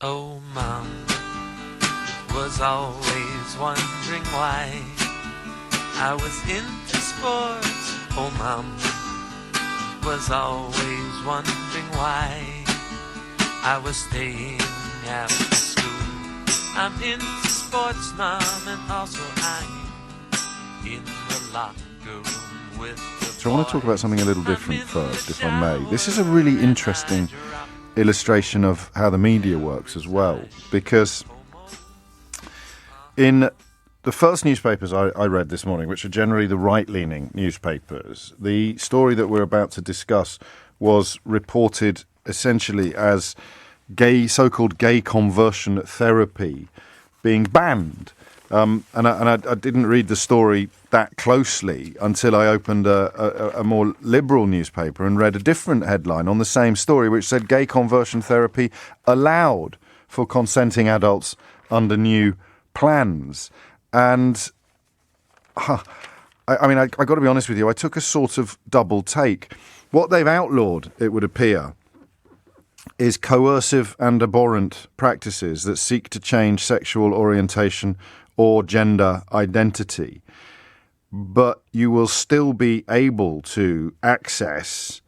Oh, Mom was always wondering why I was into sports. Oh, Mom was always wondering why I was staying after school. I'm into sports, Mom, and also I'm in the locker room with the So I want to talk about something a little different first, if I may. This is a really interesting illustration of how the media works as well, because in the first newspapers I read this morning, which are generally the right-leaning newspapers, the story that we're about to discuss was reported essentially as so-called gay conversion therapy being banned. And I didn't read the story that closely until I opened a more liberal newspaper and read a different headline on the same story, which said gay conversion therapy allowed for consenting adults under new plans. And I got to be honest with you, I took a sort of double take. What they've outlawed, it would appear, is coercive and abhorrent practices that seek to change sexual orientation or gender identity. But you will still be able to access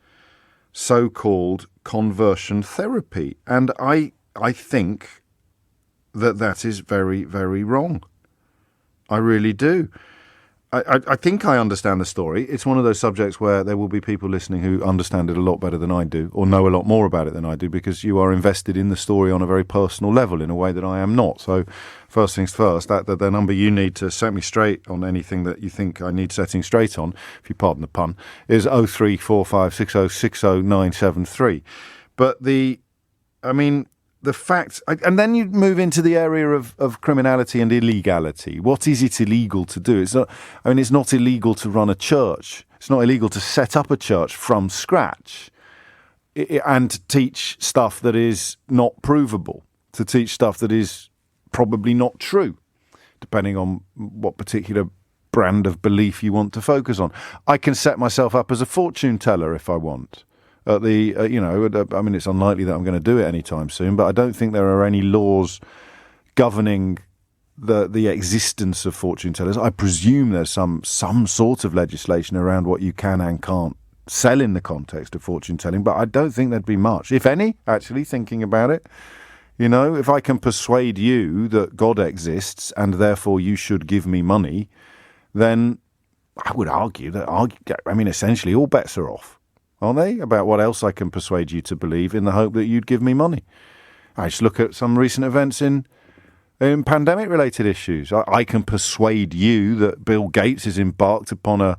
so-called conversion therapy. And I think that is very, very wrong. I really do. I think I understand the story. It's one of those subjects where there will be people listening who understand it a lot better than I do, or know a lot more about it than I do, because you are invested in the story on a very personal level in a way that I am not. So first things first, the number you need to set me straight on anything that you think I need setting straight on, if you pardon the pun, is 03456060973. But the fact, and then you move into the area of criminality and illegality. What is it illegal to do? It's not illegal to run a church. It's not illegal to set up a church from scratch and to teach stuff that is not provable, to teach stuff that is probably not true, depending on what particular brand of belief you want to focus on. I can set myself up as a fortune teller if I want. It's unlikely that I'm going to do it anytime soon, but I don't think there are any laws governing the existence of fortune tellers. I presume there's some sort of legislation around what you can and can't sell in the context of fortune telling, but I don't think there'd be much, if any, actually, thinking about it. You know, if I can persuade you that God exists and therefore you should give me money, then I would argue that, essentially all bets are off. Aren't they? About what else I can persuade you to believe in the hope that you'd give me money. I just look at some recent events in pandemic-related issues. I can persuade you that Bill Gates has embarked upon a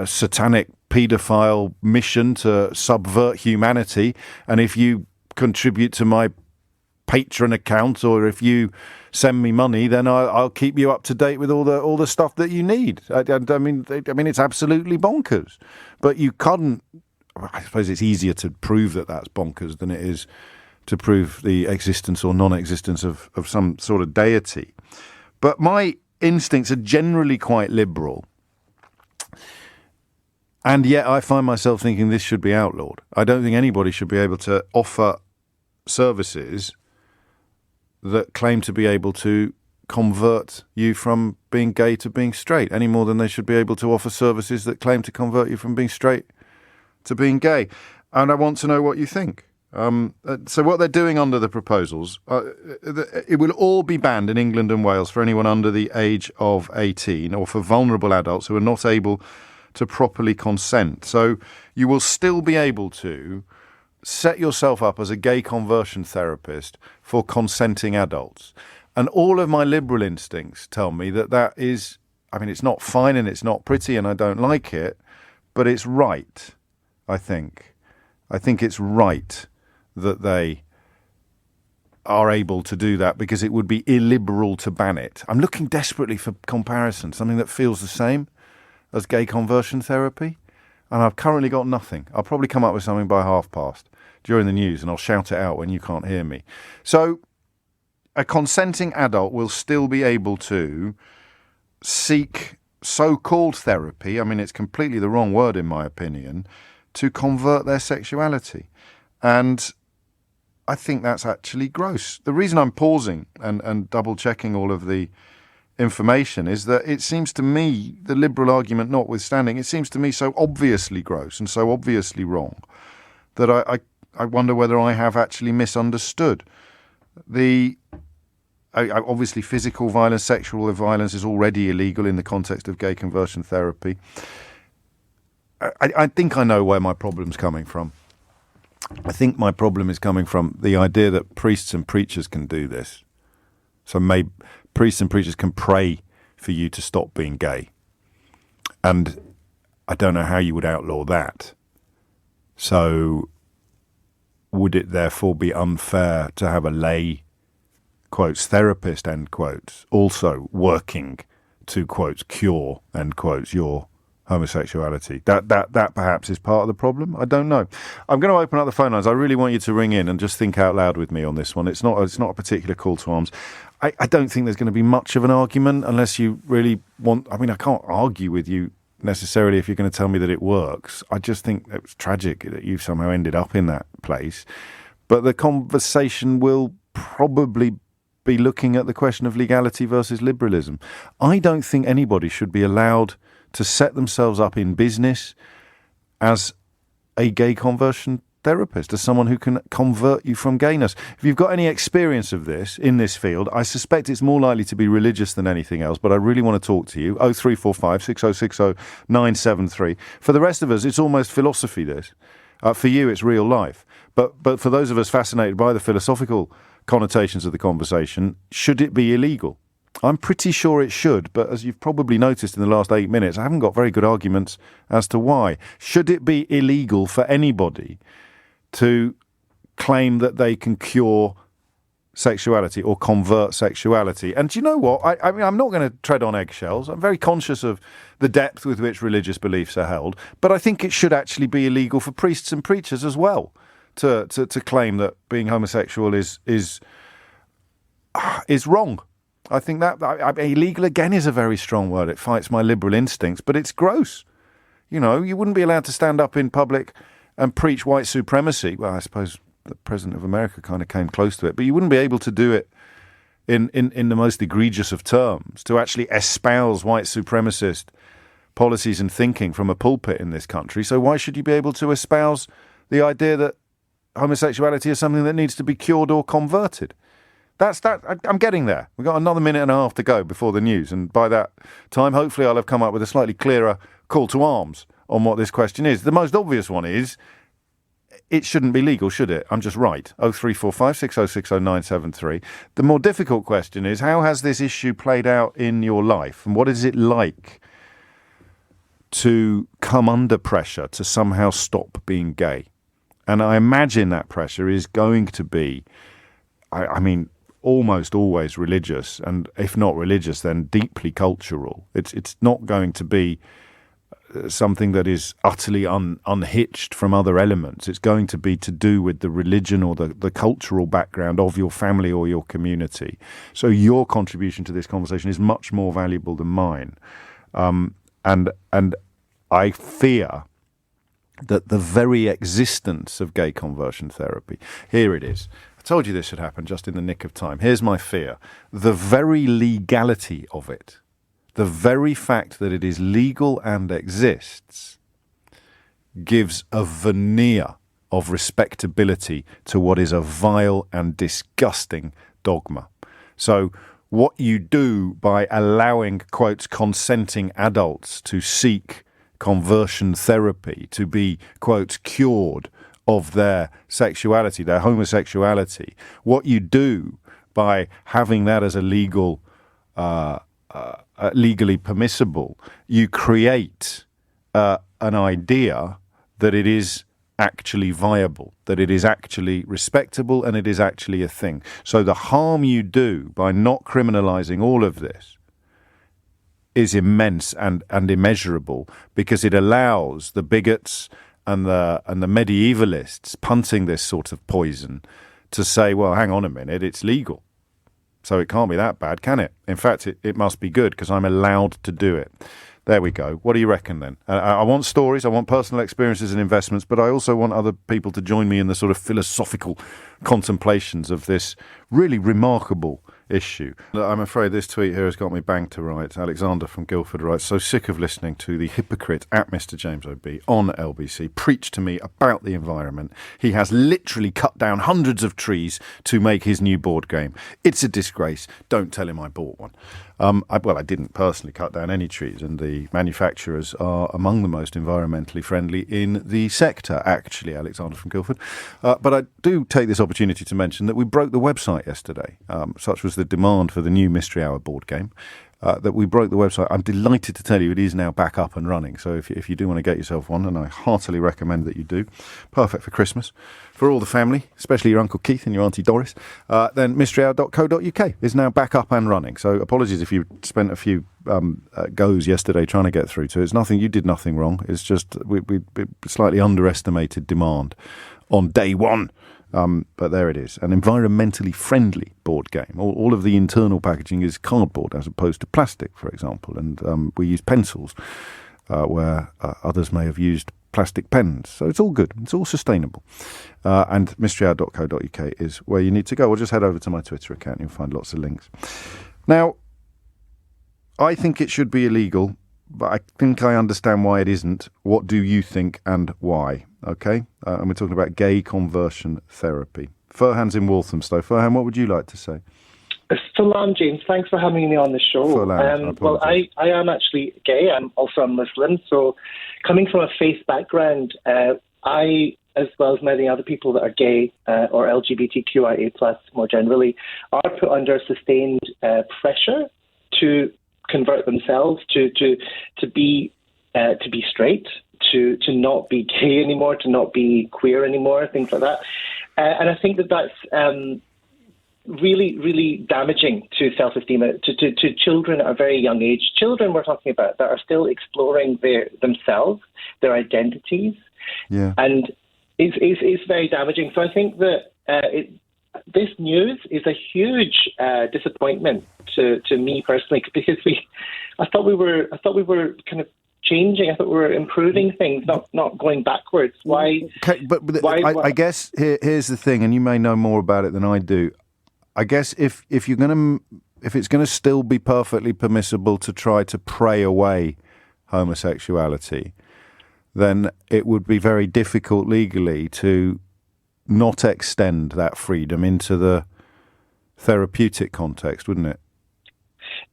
satanic paedophile mission to subvert humanity, and if you contribute to my Patreon account, or if you send me money, then I'll keep you up to date with all the stuff that you need. I mean, it's absolutely bonkers. But you can't. I suppose it's easier to prove that that's bonkers than it is to prove the existence or non-existence of some sort of deity. But my instincts are generally quite liberal, and yet I find myself thinking this should be outlawed. I don't think anybody should be able to offer services that claim to be able to convert you from being gay to being straight, any more than they should be able to offer services that claim to convert you from being straight to being gay. And I want to know what you think. So what they're doing under the proposals, it will all be banned in England and Wales for anyone under the age of 18, or for vulnerable adults who are not able to properly consent. So you will still be able to set yourself up as a gay conversion therapist for consenting adults. And all of my liberal instincts tell me that is, it's not fine and it's not pretty and I don't like it, but it's right, I think. I think it's right that they are able to do that, because it would be illiberal to ban it. I'm looking desperately for comparison, something that feels the same as gay conversion therapy, and I've currently got nothing. I'll probably come up with something by past during the news, and I'll shout it out when you can't hear me. So a consenting adult will still be able to seek so-called therapy, it's completely the wrong word in my opinion, to convert their sexuality. And I think that's actually gross. The reason I'm pausing and double checking all of the information is that it seems to me, the liberal argument notwithstanding, it seems to me so obviously gross and so obviously wrong that I wonder whether I have actually misunderstood. Obviously physical violence, sexual violence is already illegal in the context of gay conversion therapy. I think I know where my problem's coming from. I think my problem is coming from the idea that priests and preachers can do this. So maybe priests and preachers can pray for you to stop being gay. And I don't know how you would outlaw that. So would it therefore be unfair to have a lay, quotes, therapist, end quotes, also working to, quotes, cure, end quotes, your homosexuality? That perhaps is part of the problem. I don't know. I'm going to open up the phone lines. I really want you to ring in and just think out loud with me on this one. It's not a particular call to arms. I don't think there's going to be much of an argument unless you really want. I mean, I can't argue with you necessarily if you're going to tell me that it works. I just think it's tragic that you've somehow ended up in that place. But the conversation will probably be looking at the question of legality versus liberalism. I don't think anybody should be allowed to set themselves up in business as a gay conversion therapist, as someone who can convert you from gayness. If you've got any experience of this in this field, I suspect it's more likely to be religious than anything else, but I really want to talk to you. 0345 6060 973. For the rest of us, it's almost philosophy, this. For you, it's real life. But for those of us fascinated by the philosophical connotations of the conversation, should it be illegal? I'm pretty sure it should, but as you've probably noticed in the last 8 minutes, I haven't got very good arguments as to why. Should it be illegal for anybody to claim that they can cure sexuality or convert sexuality? And do you know what? I mean, I'm not going to tread on eggshells. I'm very conscious of the depth with which religious beliefs are held, but I think it should actually be illegal for priests and preachers as well to claim that being homosexual is wrong. I think that illegal, again, is a very strong word. It fights my liberal instincts, but it's gross. You know, you wouldn't be allowed to stand up in public and preach white supremacy. Well, I suppose the President of America kind of came close to it, but you wouldn't be able to do it in the most egregious of terms, to actually espouse white supremacist policies and thinking from a pulpit in this country. So why should you be able to espouse the idea that homosexuality is something that needs to be cured or converted? That's that. I'm getting there. We've got another minute and a half to go before the news, and by that time, hopefully, I'll have come up with a slightly clearer call to arms on what this question is. The most obvious one is it shouldn't be legal, should it? I'm just right. 0345 6060 973. The more difficult question is, how has this issue played out in your life, and what is it like to come under pressure to somehow stop being gay? And I imagine that pressure is going to be, I mean, almost always religious, and if not religious, then deeply cultural. It's not going to be something that is utterly unhitched from other elements. It's going to be to do with the religion or the cultural background of your family or your community. So your contribution to this conversation is much more valuable than mine. And I fear that the very existence of gay conversion therapy, here it is. I told you this should happen just in the nick of time. Here's my fear. The very legality of it, the very fact that it is legal and exists, gives a veneer of respectability to what is a vile and disgusting dogma. So what you do by allowing, quotes, consenting adults to seek conversion therapy, to be, quotes, cured of their sexuality, their homosexuality, what you do by having that as a legal, legally permissible, you create an idea that it is actually viable, that it is actually respectable, and it is actually a thing. So the harm you do by not criminalizing all of this is immense and immeasurable, because it allows the bigots and the medievalists punting this sort of poison to say, well, hang on a minute, it's legal, so it can't be that bad, can it? In fact, it must be good because I'm allowed to do it. There we go. What do you reckon then? I want stories, I want personal experiences and investments, but I also want other people to join me in the sort of philosophical contemplations of this really remarkable issue. I'm afraid this tweet here has got me banged to rights. Alexander from Guildford writes, so sick of listening to the hypocrite at Mr. James O.B. on LBC preach to me about the environment. He has literally cut down hundreds of trees to make his new board game. It's a disgrace. Don't tell him I bought one. I didn't personally cut down any trees, and the manufacturers are among the most environmentally friendly in the sector, actually, Alexander from Guildford. But I do take this opportunity to mention that we broke the website yesterday. Such was the demand for the new Mystery Hour board game. That we broke the website. I'm delighted to tell you it is now back up and running. So if you do want to get yourself one, and I heartily recommend that you do, perfect for Christmas, for all the family, especially your Uncle Keith and your Auntie Doris, then mysteryhour.co.uk is now back up and running. So apologies if you spent a few goes yesterday trying to get through to it. It's nothing, you did nothing wrong. It's just we slightly underestimated demand on day one. But there it is, an environmentally friendly board game. All of the internal packaging is cardboard as opposed to plastic, for example, and we use pencils where others may have used plastic pens. So it's all good. It's all sustainable. And mysteryhour.co.uk is where you need to go. Or just head over to my Twitter account. You'll find lots of links. Now, I think it should be illegal, but I think I understand why it isn't. What do you think and why? Okay? And we're talking about gay conversion therapy. Furhan's in Walthamstow. Furhan, what would you like to say? Salam, James. Thanks for having me on the show. Well, I am actually gay. I'm also a Muslim. So coming from a faith background, I, as well as many other people that are gay or LGBTQIA+, more generally, are put under sustained pressure to convert themselves, to be straight, to not be gay anymore, to not be queer anymore, things like that. And I think that's really, really damaging to self-esteem, to children at a very young age. Children we're talking about that are still exploring themselves, their identities. Yeah. And it's very damaging. So I think that this news is a huge disappointment to me personally, because I thought we were kind of changing. I thought we were improving things, not going backwards. Why? Okay, but I guess here's the thing, and you may know more about it than I do. I guess if it's going to still be perfectly permissible to try to pray away homosexuality, then it would be very difficult legally to not extend that freedom into the therapeutic context, wouldn't it?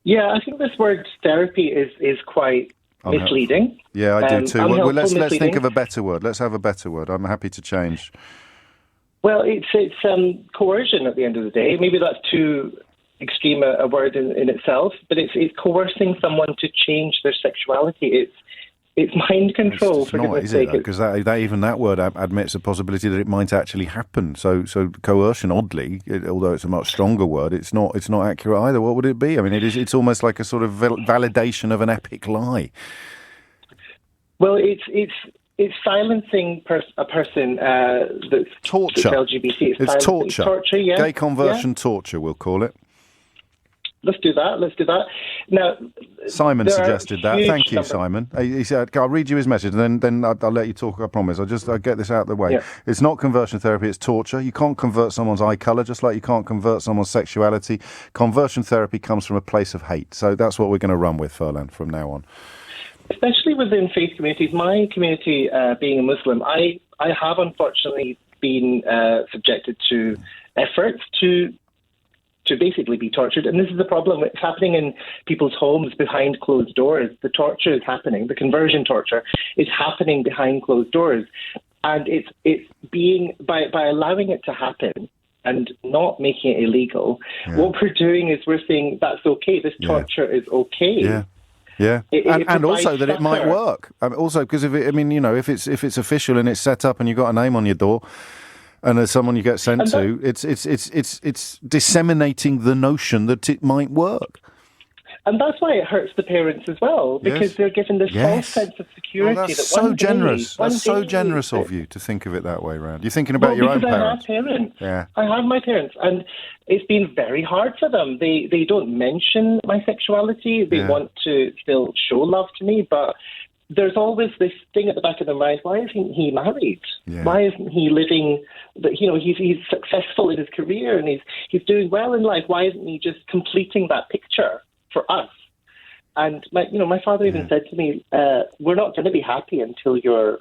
Yeah, I think this word therapy is quite misleading. Yeah, I do too. Well, let's think of a better word. Let's have a better word. I'm happy to change. Well, it's coercion at the end of the day. Maybe that's too extreme a word in itself, but it's coercing someone to change their sexuality. It's mind control, for goodness sake. Because that word admits a possibility that it might actually happen. So coercion, oddly, although it's a much stronger word, it's not accurate either. What would it be? I mean, it's almost like a sort of validation of an epic lie. Well, it's silencing a person that's torture. That's LGBT. It's torture. Torture, yeah. Gay conversion torture, we'll call it. Let's do that. Now, Simon suggested that. Thank you, Simon. He said, I'll read you his message, and then I'll let you talk, I promise. I'll get this out of the way. Yeah. It's not conversion therapy, it's torture. You can't convert someone's eye colour, just like you can't convert someone's sexuality. Conversion therapy comes from a place of hate. So that's what we're going to run with, Furlan, from now on. Especially within faith communities. My community, being a Muslim, I have unfortunately been subjected to efforts to basically be tortured. And this is the problem. It's happening in people's homes behind closed doors. The torture is happening. The conversion torture is happening behind closed doors. And it's being, by allowing it to happen and not making it illegal, what we're doing is we're saying that's okay. This torture is okay. Yeah. Yeah, and also that it might work. Also, because if it's official and it's set up and you've got a name on your door, and there's someone you get sent to, it's disseminating the notion that it might work. And that's why it hurts the parents as well, because they're given this false sense of security. That's that so one generous. Day, that's so generous of you to think of it that way, Rand. You're thinking about your own parents. I have parents. Yeah. I have my parents, and it's been very hard for them. They don't mention my sexuality. They want to still show love to me, but there's always this thing at the back of their mind: why isn't he married? Yeah. Why isn't he living? He's successful in his career and he's doing well in life. Why isn't he just completing that picture for us? And my father even said to me, "We're not going to be happy until you're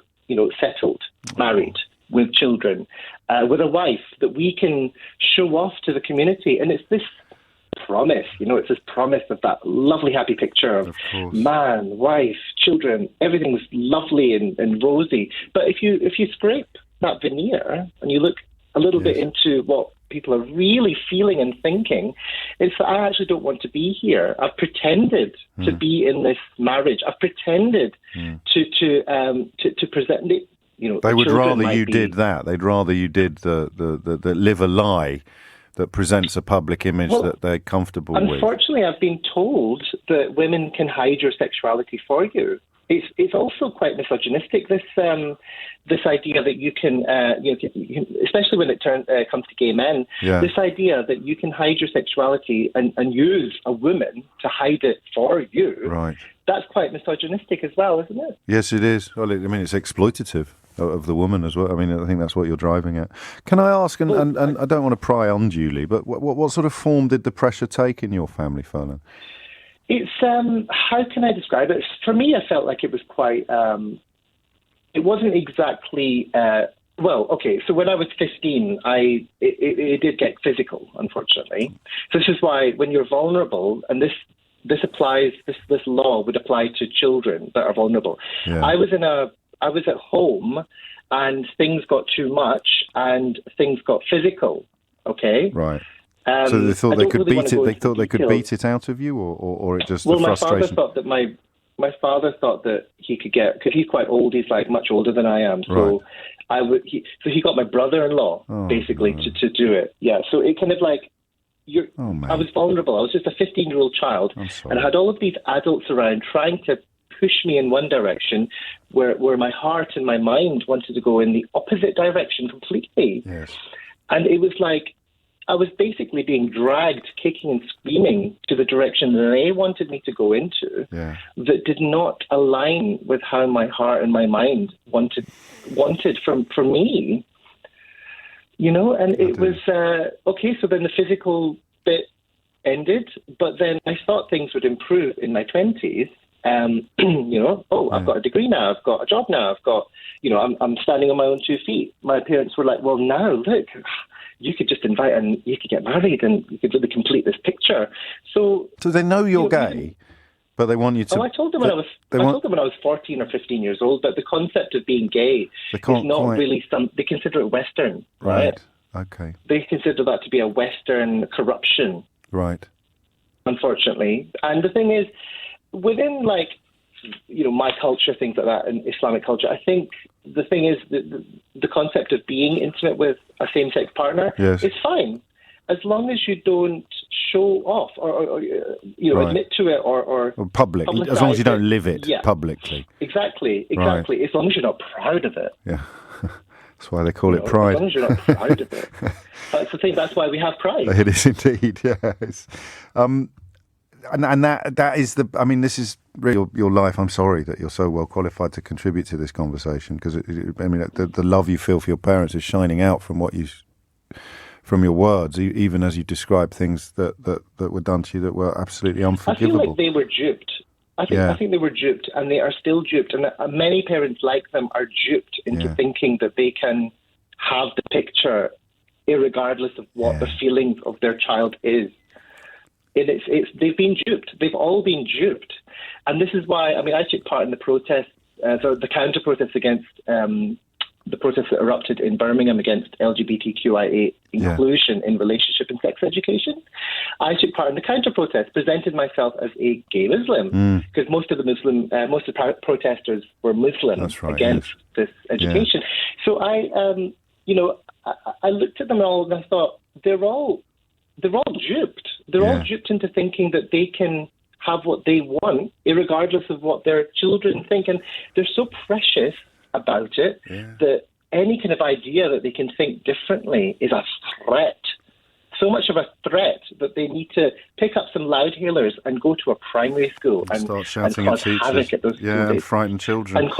settled, married, with children, with a wife that we can show off to the community." And it's this promise, it's this promise of that lovely, happy picture of man, wife, children, everything's lovely and rosy. But if you scrape that veneer and you look a little bit into what people are really feeling and thinking, it's that I actually don't want to be here. I've pretended to be in this marriage. I've pretended to present it. They would rather you did that. They'd rather you did the live a lie that presents a public image that they're comfortable with. Unfortunately, I've been told that women can hide your sexuality for you. It's also quite misogynistic, this idea that you can, especially when it comes to gay men, this idea that you can hide your sexuality and use a woman to hide it for you. Right. That's quite misogynistic as well, isn't it? Yes, it is. Well, it's exploitative of the woman as well. I think that's what you're driving at. Can I ask, and I don't want to pry unduly, but what sort of form did the pressure take in your family, Furlan? It's, how can I describe it? For me, I felt like it was quite, it wasn't exactly, so when I was 15, it did get physical, unfortunately. So this is why when you're vulnerable, and this applies, this law would apply to children that are vulnerable. Yeah. I was at home and things got too much and things got physical, okay? Right. So they thought they could beat it. They thought they could beat it out of you, or it just the frustration. My father thought that my father thought that he could get, because he's quite old. He's like much older than I am. So he got my brother-in-law basically to do it. Yeah. So it kind of like I was vulnerable. I was just a 15-year-old child, and I had all of these adults around trying to push me in one direction, where my heart and my mind wanted to go in the opposite direction completely. Yes. And it was like I was basically being dragged, kicking and screaming, to the direction that they wanted me to go into, that did not align with how my heart and my mind wanted from me. And it was, okay, so then the physical bit ended, but then I thought things would improve in my 20s. I've got a degree now, I've got a job now, I've got, I'm standing on my own 2 feet. My parents were like, well, now, look, you could just invite and you could get married and you could really complete this picture. So they know you're gay, but they want you to... I told them when I was 14 or 15 years old, but the concept of being gay is not really they consider it Western, right? Okay. They consider that to be a Western corruption. Right. Unfortunately. And the thing is, within my culture, things like that, and Islamic culture, I think the thing is the concept of being intimate with a same-sex partner is fine, as long as you don't show off or admit to it or public, as long as you don't live it publicly. Exactly. Right. As long as you're not proud of it. Yeah. That's why they call it pride. As long as you're not proud of it. That's the thing. That's why we have pride. It is indeed. Yes. And that is this is really your life. I'm sorry that you're so well qualified to contribute to this conversation, because the love you feel for your parents is shining out from from your words, even as you describe things that were done to you that were absolutely unforgivable. I feel like they were duped. I think they were duped, and they are still duped, and many parents like them are duped into thinking that they can have the picture irregardless of what the feelings of their child is. They've been duped. They've all been duped. And this is why, I took part in the protest, the counter-protest against the protest that erupted in Birmingham against LGBTQIA inclusion in relationship and sex education. I took part in the counter-protest, presented myself as a gay Muslim, because most of the protesters were Muslim against this education. Yeah. So I looked at them all and I thought, they're all duped. They're all duped into thinking that they can have what they want, irregardless of what their children think. And they're so precious about it that any kind of idea that they can think differently is a threat. So much of a threat that they need to pick up some loudhailers and go to a primary school and start shouting cause at havoc teachers. at those Yeah, and frighten children. And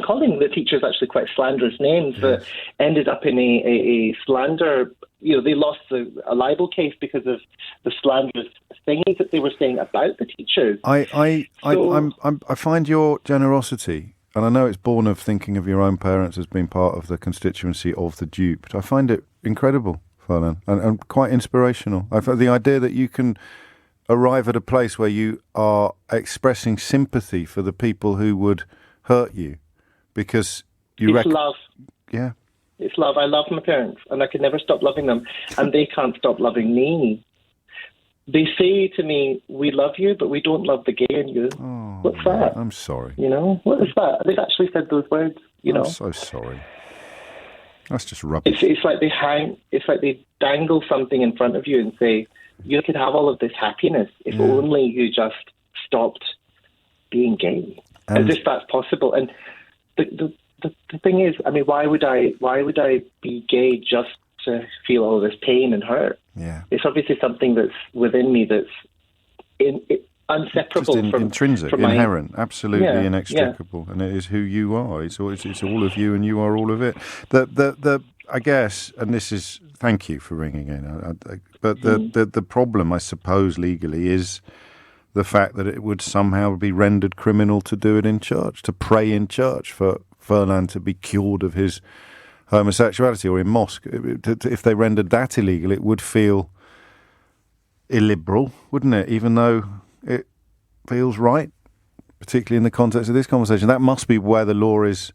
calling the teachers actually quite slanderous names that ended up in a slander. They lost a libel case because of the slanderous things that they were saying about the teachers. I find your generosity, and I know it's born of thinking of your own parents as being part of the constituency of the Duke, but I find it incredible, Ferdinand, and quite inspirational. I've the idea that you can arrive at a place where you are expressing sympathy for the people who would hurt you, because you love. Yeah. It's love. I love my parents, and I could never stop loving them, and they can't stop loving me. They say to me, "We love you, but we don't love the gay in you." Oh, what's that? I'm sorry. What is that? They've actually said those words. I'm so sorry. That's just rubbish. It's like they It's like they dangle something in front of you and say, "You could have all of this happiness if only you just stopped being gay." As if that's possible. And the thing is, I mean, why would I be gay just to feel all this pain and hurt? Yeah, it's obviously something that's within me that's inseparable from intrinsic, from inherent, absolutely inextricable, and it is who you are. It's all of you, and you are all of it. I guess, and this is, thank you for ringing in. But the problem, I suppose, legally is the fact that it would somehow be rendered criminal to do it in church, to pray in church for Ferdinand to be cured of his homosexuality, or in mosque. If they rendered that illegal, it would feel illiberal, wouldn't it? Even though it feels right, particularly in the context of this conversation. That must be where the law is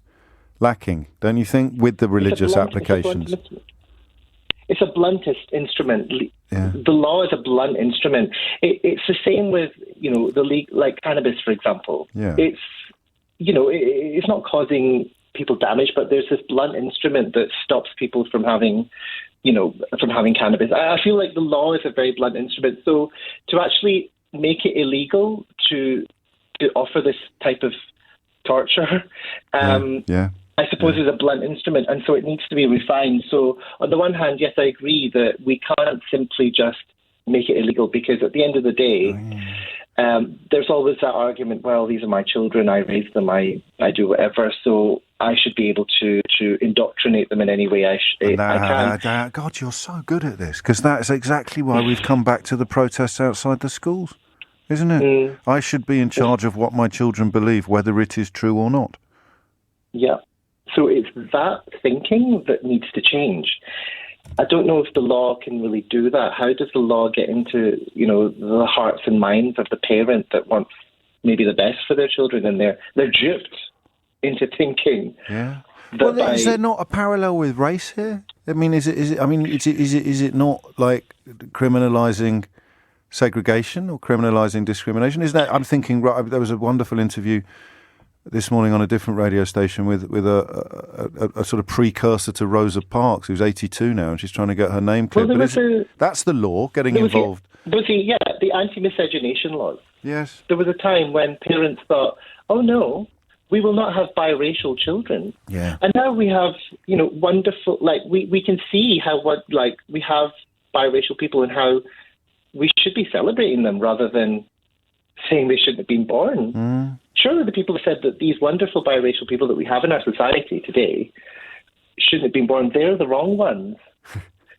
lacking, don't you think, with the religious applications? It's a bluntest instrument. The law is a blunt instrument. It's the same with, like cannabis, for example. Yeah. It's not causing people damage, but there's this blunt instrument that stops people from having cannabis. I feel like the law is a very blunt instrument. So to actually make it illegal to offer this type of torture, I suppose is a blunt instrument, and so it needs to be refined. So on the one hand, yes, I agree that we can't simply just make it illegal, because at the end of the day, there's always that argument, well, these are my children, I raise them, I do whatever, so I should be able to indoctrinate them in any way I can. God, you're so good at this, because that's exactly why we've come back to the protests outside the schools, isn't it? I should be in charge of what my children believe, whether it is true or not. Yeah. So it's that thinking that needs to change. I don't know if the law can really do that. How does the law get into, the hearts and minds of the parent that wants maybe the best for their children, and they're duped into thinking. Yeah. Well, is there not a parallel with race here? I mean, is it not like criminalising segregation or criminalising discrimination? Is that, I'm thinking, right, there was a wonderful interview this morning on a different radio station with a sort of precursor to Rosa Parks, who's 82 now, and she's trying to get her name cleared. But that's the law getting involved. The anti-miscegenation laws. Yes. There was a time when parents thought, oh no, we will not have biracial children. Yeah. And now we have, wonderful, we can see how we have biracial people and how we should be celebrating them rather than saying they shouldn't have been born. Surely the people who said that these wonderful biracial people that we have in our society today shouldn't have been born, they're the wrong ones.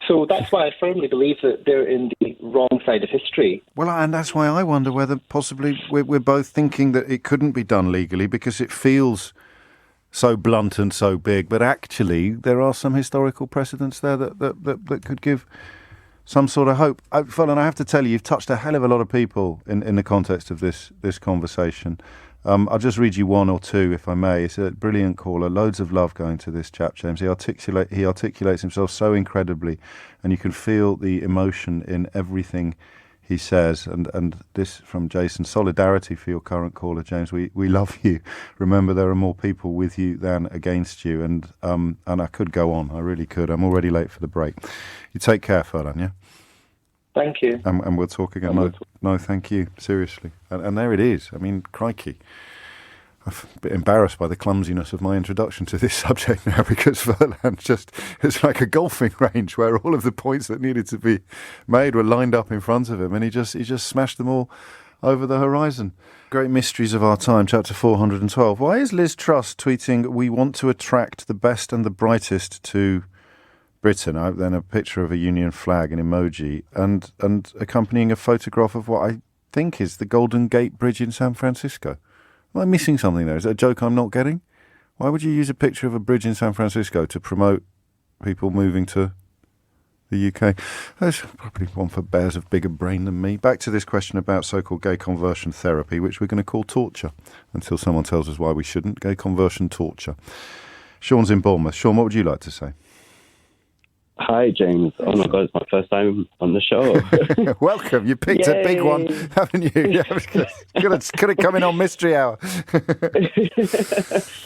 So that's why I firmly believe that they're in the wrong side of history. Well, and that's why I wonder whether possibly we're both thinking that it couldn't be done legally because it feels so blunt and so big, but actually there are some historical precedents there that could give some sort of hope. Ferdinand, I have to tell you, you've touched a hell of a lot of people in the context of this conversation. I'll just read you one or two, if I may. It's a brilliant caller. Loads of love going to this chap, James. He articulates himself so incredibly, and you can feel the emotion in everything he says. And this from Jason: solidarity for your current caller, James. We love you. Remember, there are more people with you than against you. And I could go on. I really could. I'm already late for the break. You take care, Ferdinand, yeah? Thank you. And we'll talk again. No, thank you. Seriously. And there it is. I mean, crikey. I'm a bit embarrassed by the clumsiness of my introduction to this subject now, because Furlan it's like a golfing range where all of the points that needed to be made were lined up in front of him, and he just smashed them all over the horizon. Great mysteries of our time, chapter 412. Why is Liz Truss tweeting, "We want to attract the best and the brightest to Britain"? Then a picture of a Union flag, an emoji, and accompanying a photograph of what I think is the Golden Gate Bridge in San Francisco. Am I missing something there? Is that a joke I'm not getting? Why would you use a picture of a bridge in San Francisco to promote people moving to the UK? There's probably one for bears of bigger brain than me. Back to this question about so-called gay conversion therapy, which we're going to call torture until someone tells us why we shouldn't. Gay conversion torture. Sean's in Bournemouth. Sean, what would you like to say? Hi, James. Oh my God, it's my first time on the show. Welcome. You picked a big one, haven't you? Could have come in on Mystery Hour.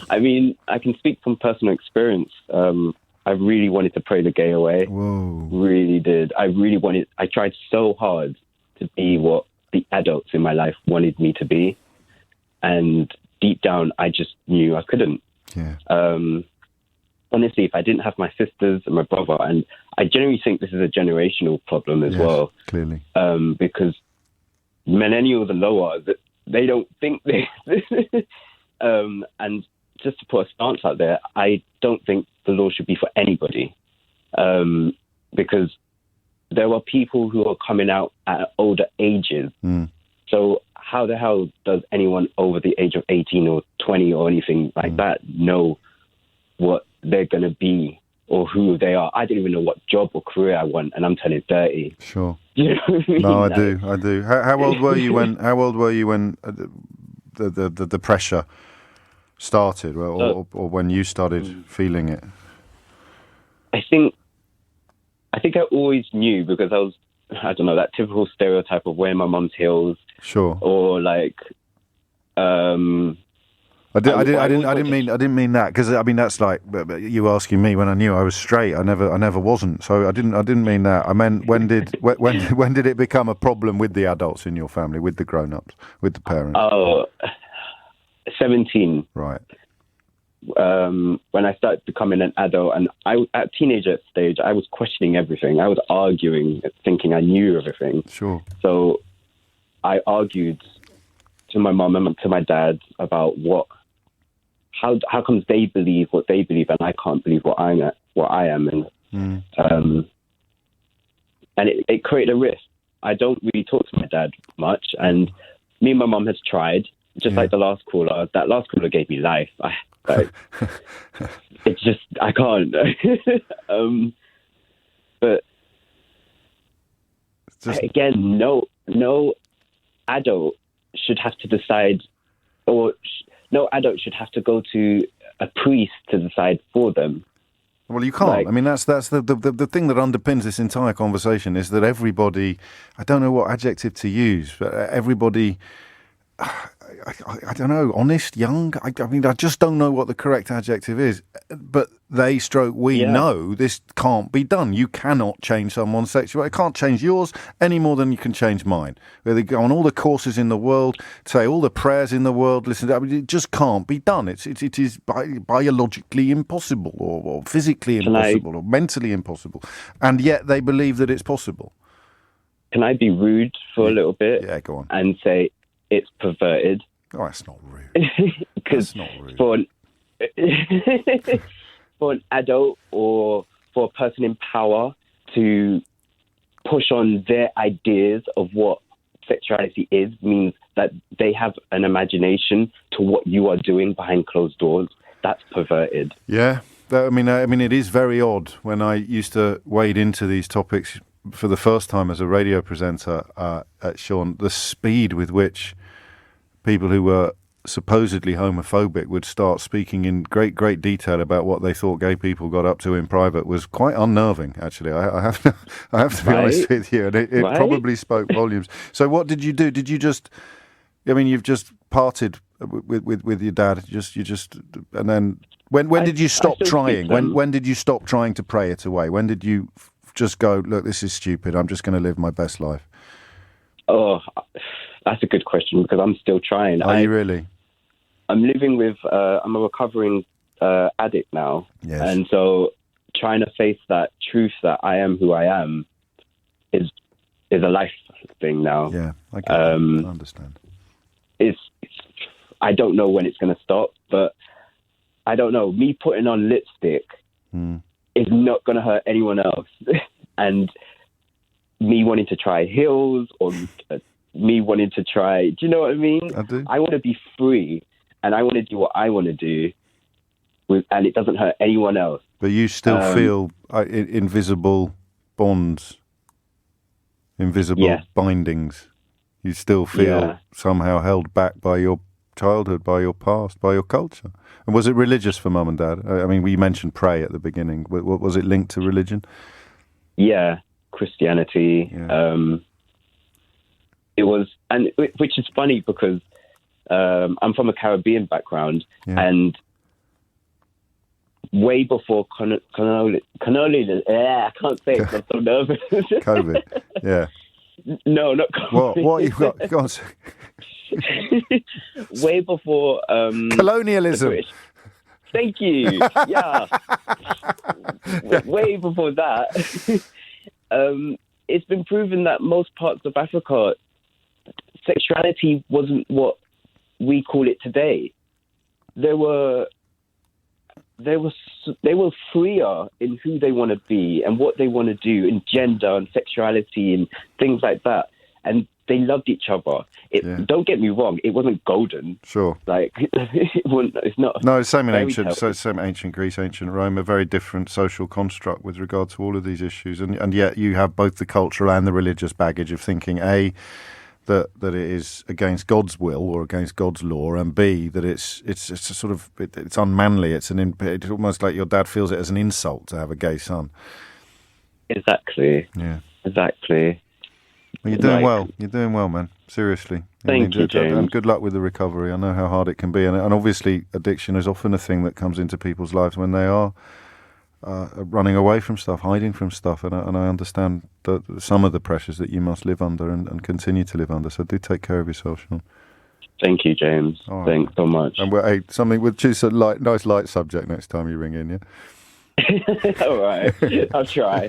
I mean, I can speak from personal experience. I really wanted to pray the gay away. Whoa. Really did. I tried so hard to be what the adults in my life wanted me to be. And deep down, I just knew I couldn't. Yeah. Honestly, if I didn't have my sisters and my brother, and I generally think this is a generational problem as well. Clearly. Because millennials and lower, they don't think this. And just to put a stance out there, I don't think the law should be for anybody. Because there are people who are coming out at older ages. Mm. So how the hell does anyone over the age of 18 or 20 or anything like that know what they're going to be or who they are? I don't even know what job or career I want, and I'm turning 30. Sure. You know what I mean? No, I do. How old were you when? How old were you when the pressure started, or when you started feeling it? I think I always knew, because I don't know, that typical stereotype of wearing my mum's heels. Sure. Or like. I didn't mean that, because I mean that's like you asking me when I knew I was straight. I never wasn't. So I didn't mean that. I meant when did it become a problem with the adults in your family, with the grown-ups, with the parents? 17. Right. When I started becoming an adult, and at teenager stage, I was questioning everything. I was arguing, thinking I knew everything. Sure. So I argued to my mum and to my dad about how comes they believe what they believe and I can't believe what I am, and it created a rift. I don't really talk to my dad much, and me and my mum has tried, just like the last caller. That last caller gave me life. It's just I can't. But again, no adult should have to decide, or no adult should have to go to a priest to decide for them. Well, you can't. I mean, that's the thing that underpins this entire conversation, is that everybody, I don't know what adjective to use, but everybody, I don't know, honest, young. I mean, I just don't know what the correct adjective is. But we know this can't be done. You cannot change someone's sexuality. It can't change yours any more than you can change mine. They go on all the courses in the world, say all the prayers in the world. Listen, I mean, it just can't be done. It is biologically impossible, or physically impossible, or mentally impossible, and yet they believe that it's possible. Can I be rude for a little bit? Yeah, go on. And say it's perverted. Oh, that's not rude. Because for an adult or for a person in power to push on their ideas of what sexuality is means that they have an imagination to what you are doing behind closed doors. That's perverted. Yeah. I mean, it is very odd. When I used to wade into these topics for the first time as a radio presenter at Sean, the speed with which people who were supposedly homophobic would start speaking in great detail about what they thought gay people got up to in private was quite unnerving, actually. I have to be honest with you, and it probably spoke volumes. So what did you do? Did you just, I mean, you've just parted with your dad, you just and then when did you stop trying? When did you stop trying to pray it away? When did you just go, look, this is stupid, I'm just going to live my best life? Oh, that's a good question, because I'm still trying. Are you really? I'm living with, I'm a recovering addict now. Yes. And so trying to face that truth that I am who I am is a life thing now. Yeah, I get I understand. I don't know when it's going to stop, but I don't know. Me putting on lipstick is not going to hurt anyone else. And me wanting to try heels, or me wanting to try, do you know what I mean? I do. I want to be free, and I want to do what I want to do, and it doesn't hurt anyone else. But you still feel invisible bonds, invisible bindings. You still feel somehow held back by your childhood, by your past, by your culture. And was it religious for Mum and Dad? I mean, we mentioned pray at the beginning. Was it linked to religion? Yeah, Christianity. Yeah. It was, and which is funny because I'm from a Caribbean background, and way before cannoli, I can't say it, I'm so nervous. COVID, yeah. No, not COVID. What you got? Go on. Way before colonialism. Thank you. Yeah. Way before that, it's been proven that most parts of Africa, sexuality wasn't what we call it today. They were freer in who they want to be and what they want to do in gender and sexuality and things like that. And they loved each other. Don't get me wrong, it wasn't golden. Sure. Like, it's not. No, it's same in ancient Greece, ancient Rome, a very different social construct with regard to all of these issues. And yet you have both the cultural and the religious baggage of thinking, A, that it is against God's will or against God's law, and B, that it's a sort of it's unmanly. It's almost like your dad feels it as an insult to have a gay son. Exactly. Yeah. Exactly. Well, you're doing well. You're doing well, man. Seriously. Thank you, James. And good luck with the recovery. I know how hard it can be, and obviously addiction is often a thing that comes into people's lives when they are running away from stuff, hiding from stuff, and I understand some of the pressures that you must live under and continue to live under. So do take care of yourself, Sean. Thank you, James. Right. Thanks so much. And something we'll choose a nice light subject next time you ring in, yeah? All right, I'll try.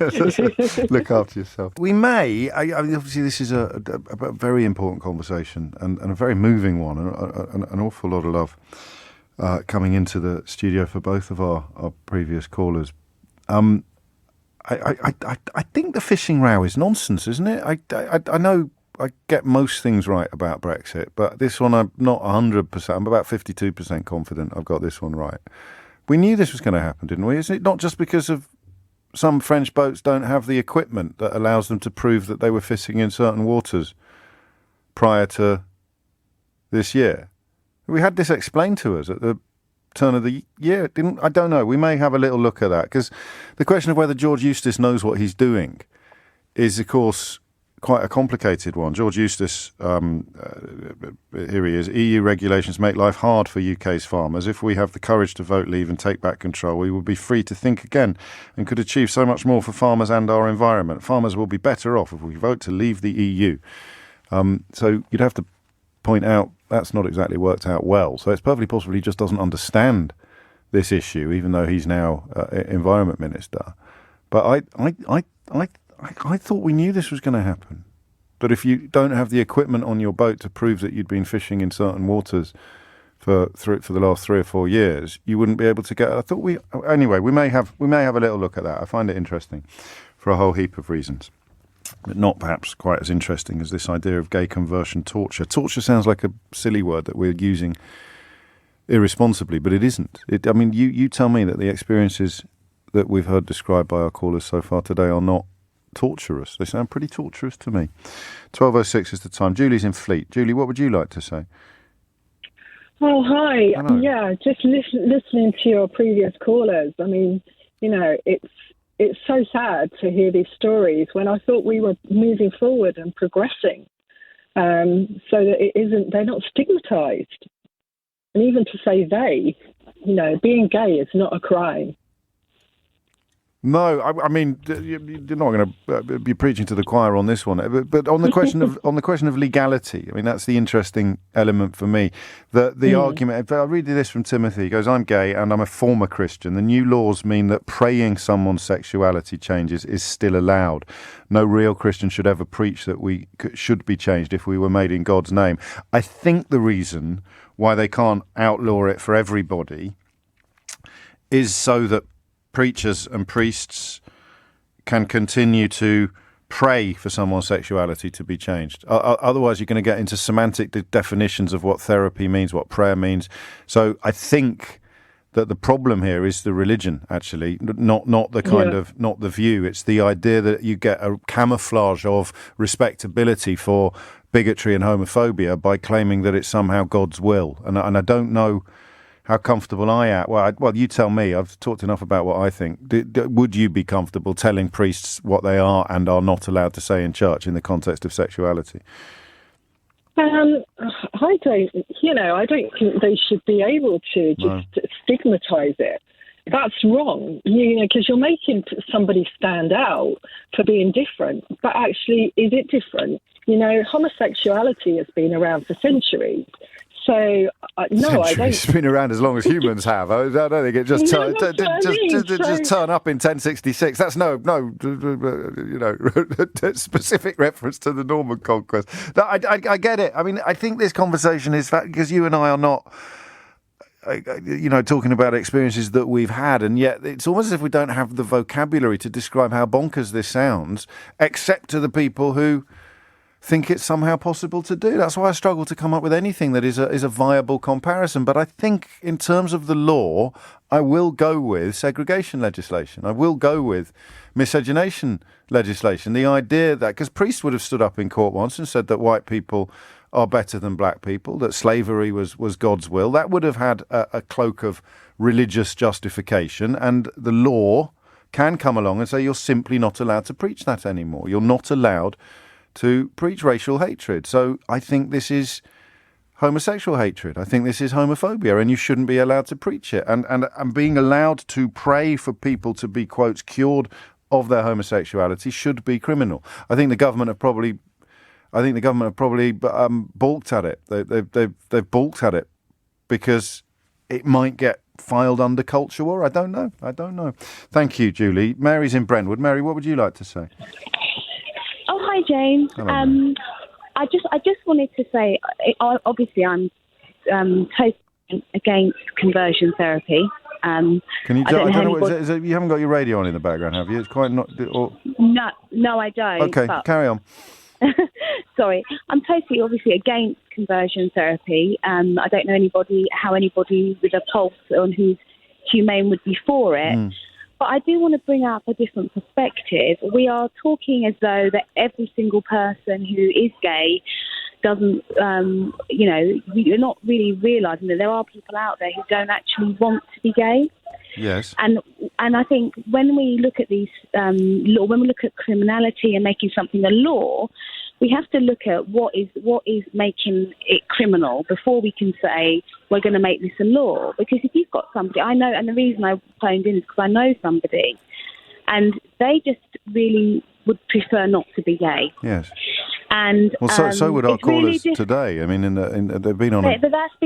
Look after yourself. We may, I mean, obviously this is a very important conversation and a very moving one, and an awful lot of love coming into the studio for both of our previous callers. I think the fishing row is nonsense, isn't it? I know I get most things right about Brexit, but this one I'm not 100%. I'm about 52% confident I've got this one right. We knew this was going to happen, didn't we? Isn't it not just because of some French boats don't have the equipment that allows them to prove that they were fishing in certain waters prior to this year? We had this explained to us at the turn of the year, didn't? I don't know. We may have a little look at that, because the question of whether George Eustace knows what he's doing is, of course, quite a complicated one. George Eustace, here he is, EU regulations make life hard for UK's farmers. If we have the courage to vote leave and take back control, we will be free to think again and could achieve so much more for farmers and our environment. Farmers will be better off if we vote to leave the EU. So you'd have to point out that's not exactly worked out well. So it's perfectly possible he just doesn't understand this issue, even though he's now Environment Minister. But I thought we knew this was going to happen. But if you don't have the equipment on your boat to prove that you'd been fishing in certain waters for the last 3 or 4 years, you wouldn't be able to get. I thought anyway. We may have a little look at that. I find it interesting for a whole heap of reasons, but not perhaps quite as interesting as this idea of gay conversion torture. Torture sounds like a silly word that we're using irresponsibly, but it isn't. I mean, you tell me that the experiences that we've heard described by our callers so far today are not torturous. They sound pretty torturous to me. 12:06 is the time. Julie's in Fleet. Julie, what would you like to say? Oh, hi. Hello. Yeah, just listening to your previous callers. I mean, you know, it's so sad to hear these stories when I thought we were moving forward and progressing, so that they're not stigmatized. And even to say being gay is not a crime. No, I mean you're not going to be preaching to the choir on this one, but on the question of legality, I mean that's the interesting element for me. The argument. I'll read you this from Timothy. He goes, "I'm gay and I'm a former Christian. The new laws mean that praying someone's sexuality changes is still allowed. No real Christian should ever preach that we should be changed if we were made in God's name." I think the reason why they can't outlaw it for everybody is so that preachers and priests can continue to pray for someone's sexuality to be changed. Otherwise, you're going to get into semantic definitions of what therapy means, what prayer means. So I think that the problem here is the religion, actually, not the kind of, not the view. It's the idea that you get a camouflage of respectability for bigotry and homophobia by claiming that it's somehow God's will. And I don't know how comfortable I am. Well, you tell me. I've talked enough about what I think. Would you be comfortable telling priests what they are and are not allowed to say in church in the context of sexuality? I don't think they should be able to just stigmatise it. That's wrong, because you're making somebody stand out for being different. But actually, is it different? Homosexuality has been around for centuries. So, no, I don't. It's been around as long as humans have. I don't think it just turn up in 1066. That's no, specific reference to the Norman conquest. No, I get it. I mean, I think this conversation is because you and I are not, talking about experiences that we've had, and yet it's almost as if we don't have the vocabulary to describe how bonkers this sounds, except to the people who think it's somehow possible to do. That's why I struggle to come up with anything that is a viable comparison. But I think in terms of the law, I will go with segregation legislation. I will go with miscegenation legislation. The idea that, because priests would have stood up in court once and said that white people are better than black people, that slavery was God's will, that would have had a cloak of religious justification, and the law can come along and say you're simply not allowed to preach that anymore. You're not allowed to preach racial hatred. So I think this is homosexual hatred. I think this is homophobia, and you shouldn't be allowed to preach it. And being allowed to pray for people to be, quotes, cured of their homosexuality should be criminal. I think the government have probably balked at it. They've balked at it because it might get filed under culture war. I don't know. Thank you, Julie. Mary's in Brentwood. Mary, what would you like to say? Oh, hi, James. Hello, I just wanted to say, obviously, I'm totally against conversion therapy. Can you? I don't know. Is it, you haven't got your radio on in the background, have you? It's quite not. Or... No, I don't. Okay, carry on. Sorry, I'm totally, obviously, against conversion therapy. I don't know how anybody with a pulse on who's humane would be for it. But I do want to bring up a different perspective. We are talking as though that every single person who is gay doesn't, you're not really realising that there are people out there who don't actually want to be gay. Yes. And I think when we look at these law, when we look at criminality and making something a law, we have to look at what is making it criminal before we can say we're going to make this a law. Because if you've got somebody, I know, and the reason I phoned in is because I know somebody, and they just really would prefer not to be gay. Yes. And so would our callers today. I mean, they've been on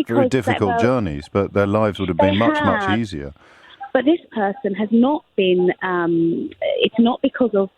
very difficult journeys, but their lives would have been much easier. But this person has not been, it's not because of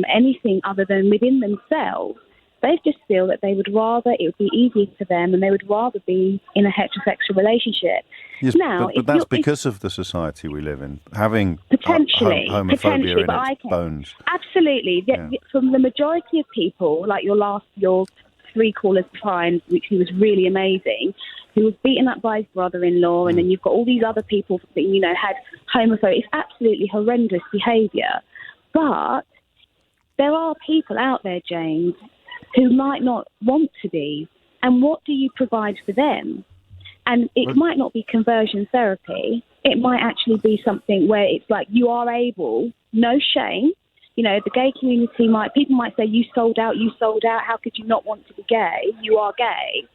anything other than within themselves. They just feel that it would be easier for them, and they would rather be in a heterosexual relationship. Yes, now, but that's because of the society we live in, having homophobia in its bones. Absolutely. Yeah. From the majority of people, like your three callers behind, which he was really amazing, who was beaten up by his brother-in-law, and then you've got all these other people that, had homophobia. It's absolutely horrendous behaviour. But there are people out there, James, who might not want to be. And what do you provide for them? And it might not be conversion therapy. It might actually be something where it's like you are able, no shame. The gay community people might say, you sold out, how could you not want to be gay? You are gay.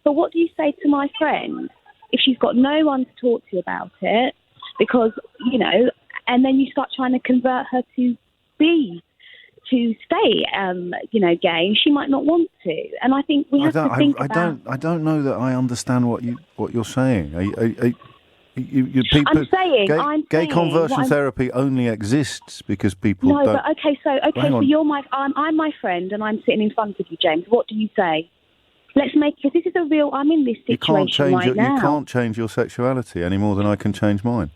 But what do you say to my friend if she's got no one to talk to about it? Because, and then you start trying to convert her to stay, gay. She might not want to, and I think we have to think about. I don't know that I understand what you're saying. People, I'm saying gay conversion therapy only exists because people don't. No, but so you're I'm my friend, and I'm sitting in front of you, James. What do you say? Let's make, because this is a real. I'm in this situation right now. You can't change your sexuality any more than I can change mine.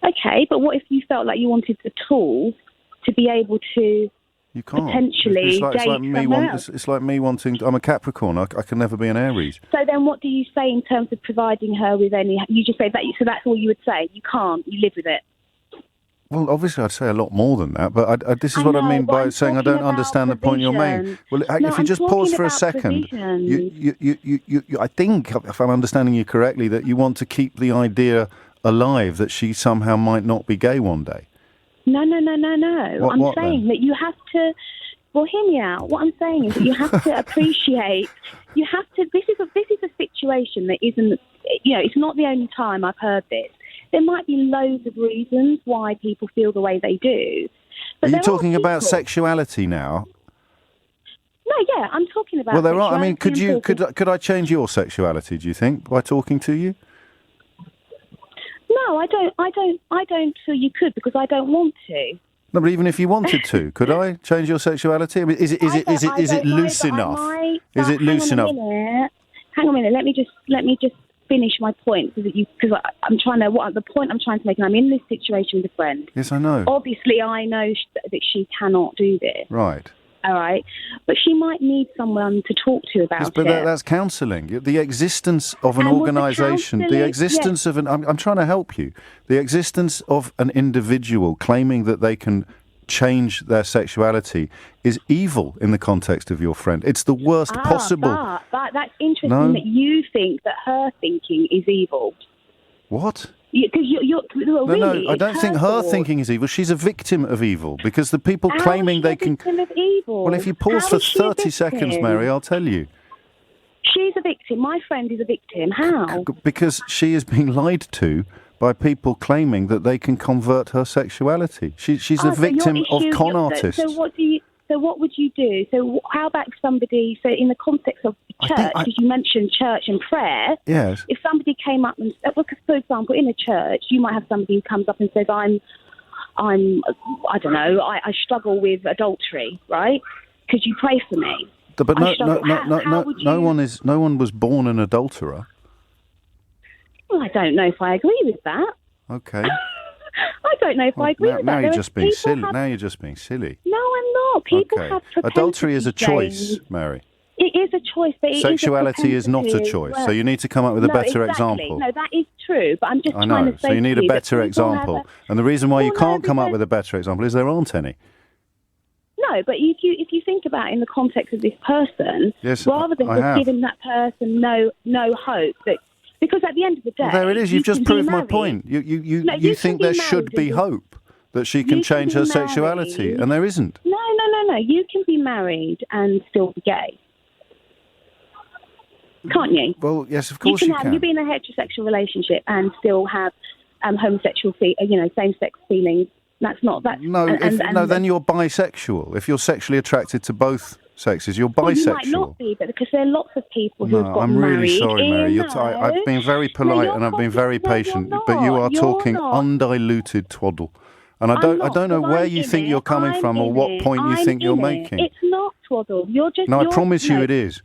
Okay, but what if you felt like you wanted the tools to be able to? You can't. Potentially it's like me wanting. I'm a Capricorn. I can never be an Aries. So then, what do you say in terms of providing her with any? You just say that. So that's all you would say. You can't. You live with it. Well, obviously, I'd say a lot more than that. But this is what I mean by saying I don't understand the point you're making. Well, if you just pause for a second, I think, if I'm understanding you correctly, that you want to keep the idea alive that she somehow might not be gay one day. No. I'm saying that you have to. Well, hear me out. What I'm saying is that you have to appreciate. You have to. This is a situation that isn't. It's not the only time I've heard this. There might be loads of reasons why people feel the way they do. But are you talking about sexuality now? No, yeah, I'm talking about. Well, there are. I mean, could I change your sexuality? Do you think by talking to you? No, I don't feel you could, because I don't want to. No, but even if you wanted to, could I change your sexuality? I mean, is it loose enough? Is it loose enough? Hang on a minute. Let me just finish my point, because I'm trying to. What the point I'm trying to make? And I'm in this situation with a friend. Yes, I know. Obviously, I know that she cannot do this. Right. All right, but she might need someone to talk to about it. But that's counselling. The existence of an organisation, the existence of an... I'm trying to help you. The existence of an individual claiming that they can change their sexuality is evil in the context of your friend. It's the worst possible... But that's interesting that you think that her thinking is evil. What? No, I don't think her thinking is evil. She's a victim of evil, because the people claiming they can... victim of evil? Well, if you pause for 30 seconds, Mary, I'll tell you. She's a victim. My friend is a victim. How? Because she is being lied to by people claiming that they can convert her sexuality. She's a victim of con artists. So what would you do? So how about somebody, so in the context of church, because you mentioned church and prayer, yes. If somebody came up and, for example, in a church, you might have somebody who comes up and says, I don't know, I struggle with adultery, right? Could you pray for me? But no one was born an adulterer. Well, I don't know if I agree with that. Okay. I don't know if I agree with that. Now you're just being silly. Now you're just being silly. No, I'm not. People have adultery is a choice, Mary. It is a choice, but sexuality is not a choice. So you need to come up with a better example. No, that is true. But I'm just trying to say. So you need a better example, and the reason why you can't come up with a better example is there aren't any. No, but if you think about it in the context of this person, rather than just giving that person no hope that. Because at the end of the day... Well, there it is. You've just proved my point. You think there should be hope that she can change her sexuality, and there isn't. No. You can be married and still be gay. Can't you? Well, yes, of course you can. You can be in a heterosexual relationship and still have homosexual, same-sex feelings. That's not... Then you're bisexual. If you're sexually attracted to both... sexes, you're bisexual. Well, you might not be, but because there are lots of people who have got married. I'm really sorry, Mary. I've been very polite and I've been very patient, but you are talking undiluted twaddle. And I don't know where you think you're coming from or what point you think you're making. It's not twaddle. I promise you it is.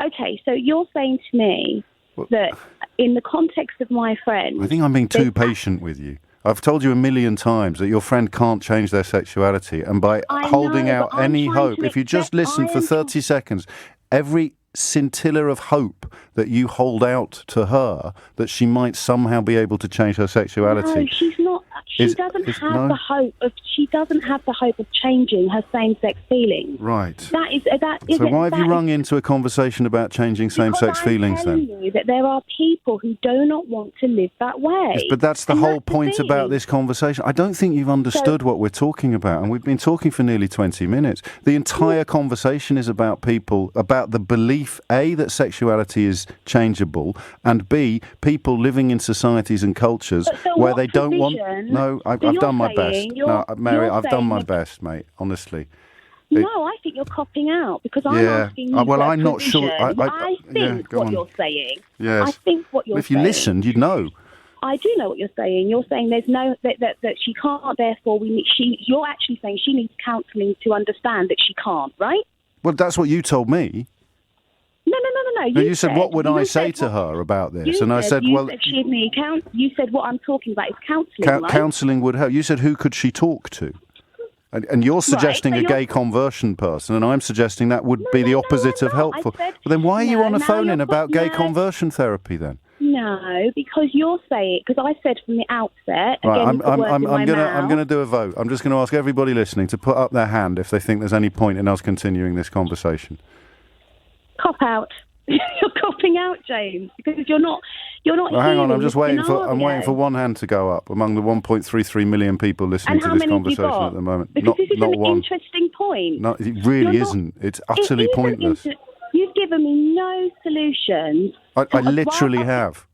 Okay, so you're saying to me that in the context of my friend... I think I'm being too patient with you. I've told you a million times that your friend can't change their sexuality, and by holding out any hope, if you just listen for 30 seconds, every scintilla of hope that you hold out to her that she might somehow be able to change her sexuality. No, she's not. She doesn't have the hope of changing her same-sex feelings. Right. So why have you rung into a conversation about changing same-sex feelings then? I'm telling you that there are people who do not want to live that way. Yes, but that's the whole point about this conversation. I don't think you've understood what we're talking about, and we've been talking for nearly 20 minutes. The entire conversation is about the belief, A, that sexuality is changeable, and B, people living in societies and cultures where they don't want... No, I've done my best. No, Mary, I've done my best, mate, honestly. No, I think you're copping out because I'm asking you. Well, I'm not sure. I think what you're saying. Yes. I think what you're saying. If you listened, you'd know. I do know what you're saying. You're saying there's no that she can't. Therefore, you're actually saying she needs counselling to understand that she can't. Right? Well, that's what you told me. No. You said, what would I say to her about this? And I said, well... You said what I'm talking about is counselling, right? Counselling would help. You said, who could she talk to? And you're suggesting a gay conversion person, and I'm suggesting that would be the opposite of helpful. Well, then why are you on a phone-in about gay conversion therapy, then? No, because you're saying... Because I said from the outset... Right, I'm going to do a vote. I'm just going to ask everybody listening to put up their hand if they think there's any point in us continuing this conversation. Cop out. You're copping out, James, because you're not. Hang on, I'm just waiting for one hand to go up among the 1.33 million people listening to this conversation at the moment. Because this is an interesting point. No, it really isn't. It's utterly pointless. You've given me no solutions. I literally have.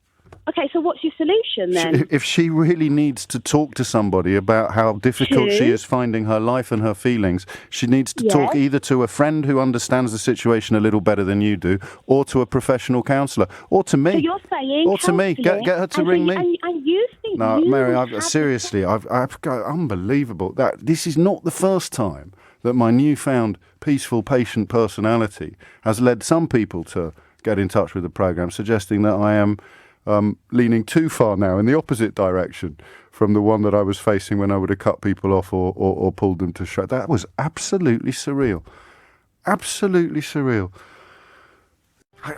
Okay, so what's your solution then? If she really needs to talk to somebody about how difficult she is finding her life and her feelings, she needs to talk either to a friend who understands the situation a little better than you do, or to a professional counsellor, or to me. So you're saying or to me. Get her to ring me. And you think no, Mary, seriously, I've got unbelievable. This is not the first time that my newfound peaceful, patient personality has led some people to get in touch with the programme, suggesting that I am leaning too far now in the opposite direction from the one that I was facing when I would have cut people off or pulled them to shreds. That was absolutely surreal. Absolutely surreal.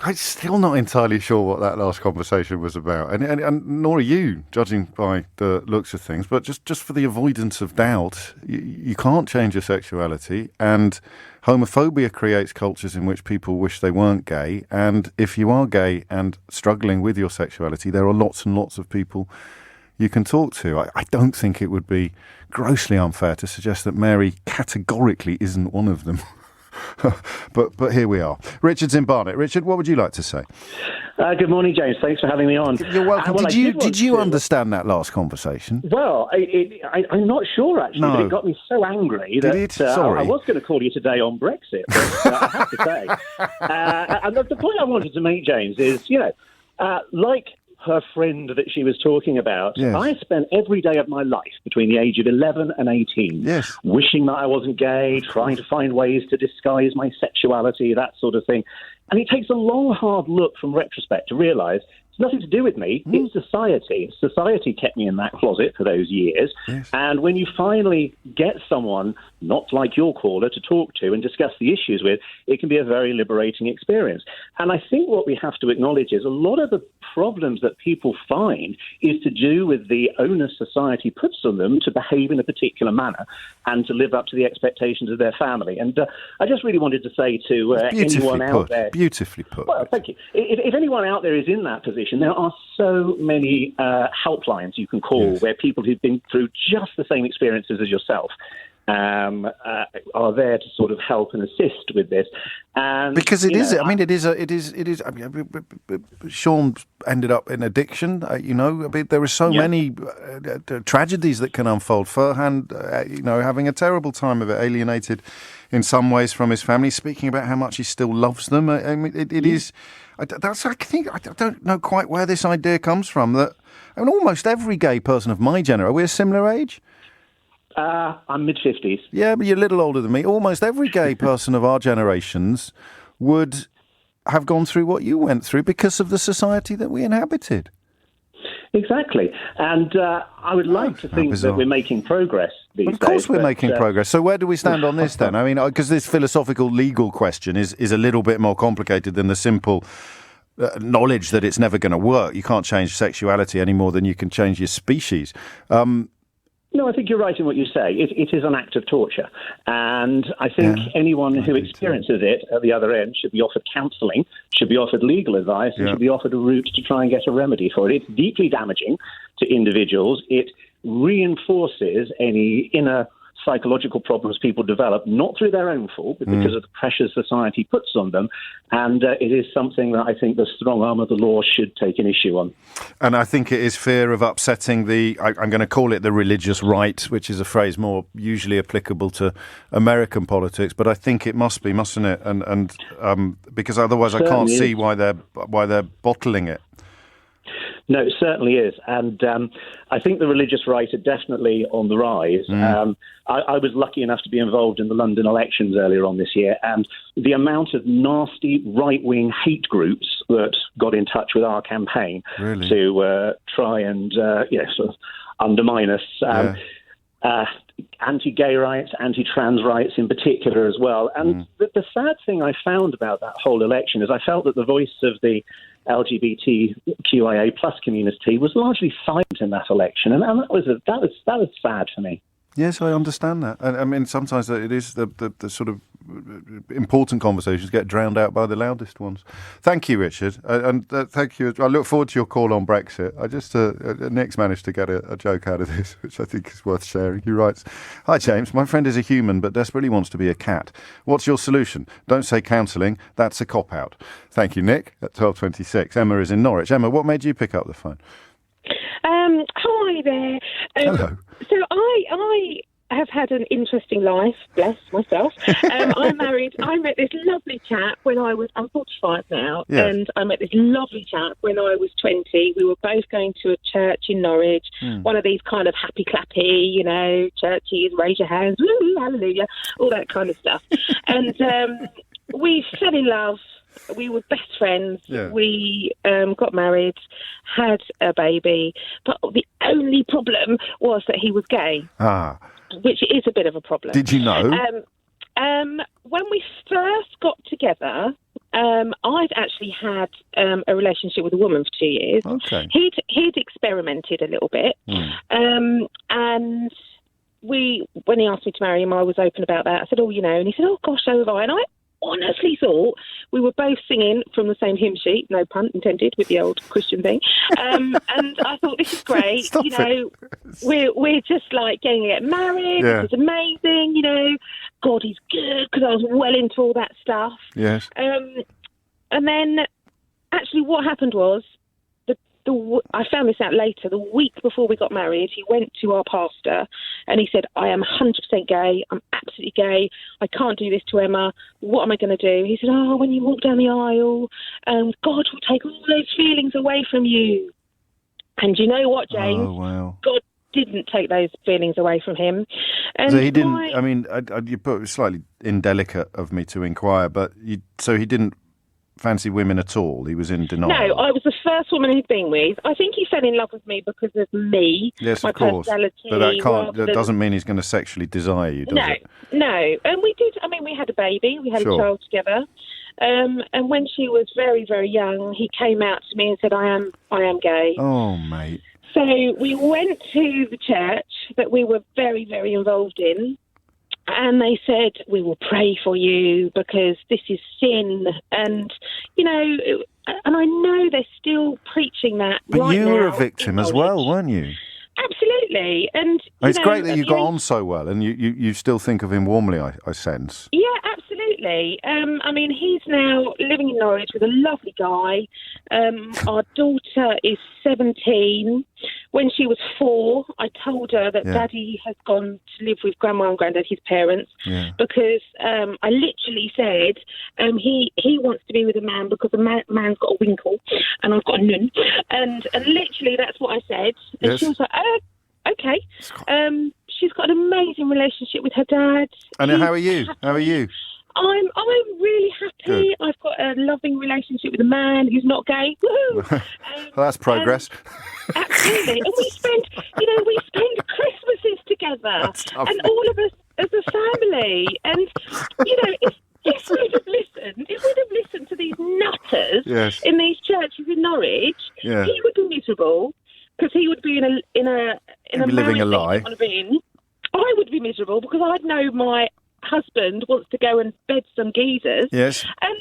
I'm still not entirely sure what that last conversation was about. And nor are you, judging by the looks of things. But just for the avoidance of doubt, you can't change your sexuality. And homophobia creates cultures in which people wish they weren't gay. And if you are gay and struggling with your sexuality, there are lots and lots of people you can talk to. I don't think it would be grossly unfair to suggest that Mary categorically isn't one of them. but here we are. Richard's in Barnet. Richard, what would you like to say? Good morning, James. Thanks for having me on. You're welcome. Did you understand that last conversation? Well, I'm not sure, actually. No. But it got me so angry that I was going to call you today on Brexit. But I have to say. And the point I wanted to make, James, is, like her friend that she was talking about, yes. I spent every day of my life between the age of 11 and 18 wishing that I wasn't gay, trying to find ways to disguise my sexuality, that sort of thing. And it takes a long, hard look from retrospect to realise it's nothing to do with me. It's society. Society kept me in that closet for those years. Yes. And when you finally get someone, not like your caller, to talk to and discuss the issues with, it can be a very liberating experience. And I think what we have to acknowledge is a lot of the problems that people find is to do with the onus society puts on them to behave in a particular manner and to live up to the expectations of their family. And I just really wanted to say to anyone out there... Beautifully put. Well, thank you. If anyone out there is in that position, there are so many helplines you can call where people who've been through just the same experiences as yourself are there to sort of help and assist with this. And because it is. Sean ended up in addiction. There are so many tragedies that can unfold. Furhan, having a terrible time of it, alienated in some ways from his family, speaking about how much he still loves them. I mean, it is. I don't know quite where this idea comes from. That almost every gay person of my generation, are we a similar age? I'm mid-50s. Yeah, but you're a little older than me. Almost every gay person of our generations would have gone through what you went through because of the society that we inhabited. Exactly. And I would like to think that we're making progress these days. Of course we're making progress. So where do we stand on this then? I mean, because this philosophical legal question is a little bit more complicated than the simple knowledge that it's never going to work. You can't change sexuality any more than you can change your species. No, I think you're right in what you say. It is an act of torture. And I think anyone who experiences it at the other end should be offered counselling, should be offered legal advice, and should be offered a route to try and get a remedy for it. It's deeply damaging to individuals. It reinforces any inner psychological problems people develop, not through their own fault, but because of the pressures society puts on them. And it is something that I think the strong arm of the law should take an issue on. And I think it is fear of upsetting I'm going to call it the religious right, which is a phrase more usually applicable to American politics, but I think it must be, mustn't it? And because otherwise I can't see why they're bottling it. No, it certainly is. And I think the religious right are definitely on the rise. I was lucky enough to be involved in the London elections earlier on this year, and the amount of nasty right-wing hate groups that got in touch with our campaign to try and sort of undermine us. Anti-gay rights, anti-trans rights in particular as well. And the sad thing I found about that whole election is I felt that the voice of the LGBTQIA plus community was largely silent in that election, and that was sad for me. Yes, I understand that. I mean, sometimes it is the sort of important conversations get drowned out by the loudest ones. Thank you, Richard, and thank you. I look forward to your call on Brexit. Nick's managed to get a joke out of this, which I think is worth sharing. He writes, "Hi, James. My friend is a human but desperately wants to be a cat. What's your solution? Don't say counselling. That's a cop-out." Thank you, Nick, at 12:26. Emma is in Norwich. Emma, what made you pick up the phone? Hi there. Hello. So I have had an interesting life, bless myself. I met this lovely chap when I'm 45 now, and I met this lovely chap when I was 20. We were both going to a church in Norwich, one of these kind of happy clappy, churches, raise your hands, woo, hallelujah, all that kind of stuff. And we fell in love. We were best friends. Yeah. We got married, had a baby, but the only problem was that he was gay, which is a bit of a problem. Did you know? When we first got together, I'd actually had a relationship with a woman for 2 years. Okay. He'd experimented a little bit, and when he asked me to marry him, I was open about that. I said, and he said, oh gosh, so have I. And I honestly thought we were both singing from the same hymn sheet, no pun intended, with the old Christian thing. And I thought, this is great. We're just like going to get married. Yeah. This is amazing. God is good, because I was well into all that stuff. Yes. And then actually what happened was, I found this out later, the week before we got married, he went to our pastor and he said, I am 100% gay, I'm absolutely gay, I can't do this to Emma, what am I going to do? He said, when you walk down the aisle, God will take all those feelings away from you. And you know what, James? Oh, wow. God didn't take those feelings away from him. And so he didn't, you put it slightly indelicate of me to inquire, but so he didn't fancy women at all? He was in denial? No, I was the first woman he'd been with. I think he fell in love with me because of me, yes, my of course. personality. But that doesn't mean he's going to sexually desire you, does it? No. And we did, we had a baby, we had a child together. And when she was very, very young, he came out to me and said, I am gay. Oh, mate. So we went to the church that we were very, very involved in. And they said, we will pray for you because this is sin. And, and I know they're still preaching that right now. But you were a victim as well, weren't you? Absolutely. And it's great that you got on so well, and you still think of him warmly, I sense. Yeah, absolutely. He's now living in Norwich with a lovely guy. Our daughter is 17. When she was 4, I told her that Daddy has gone to live with Grandma and Granddad, his parents, because I literally said he wants to be with a man because a man's got a winkle and I've got a nun. And literally that's what I said. And she was like, okay. She's got an amazing relationship with her dad. And how are you? Happy. How are you? I'm really happy. Good. I've got a loving relationship with a man who's not gay. Woohoo! Well, that's progress. Absolutely. And we spend Christmases together, and all of us as a family. And if we'd have listened to these nutters in these churches in Norwich, he would be miserable because he would be in a living a lie. I would be miserable because I'd know my husband wants to go and bed some geezers. Yes. And,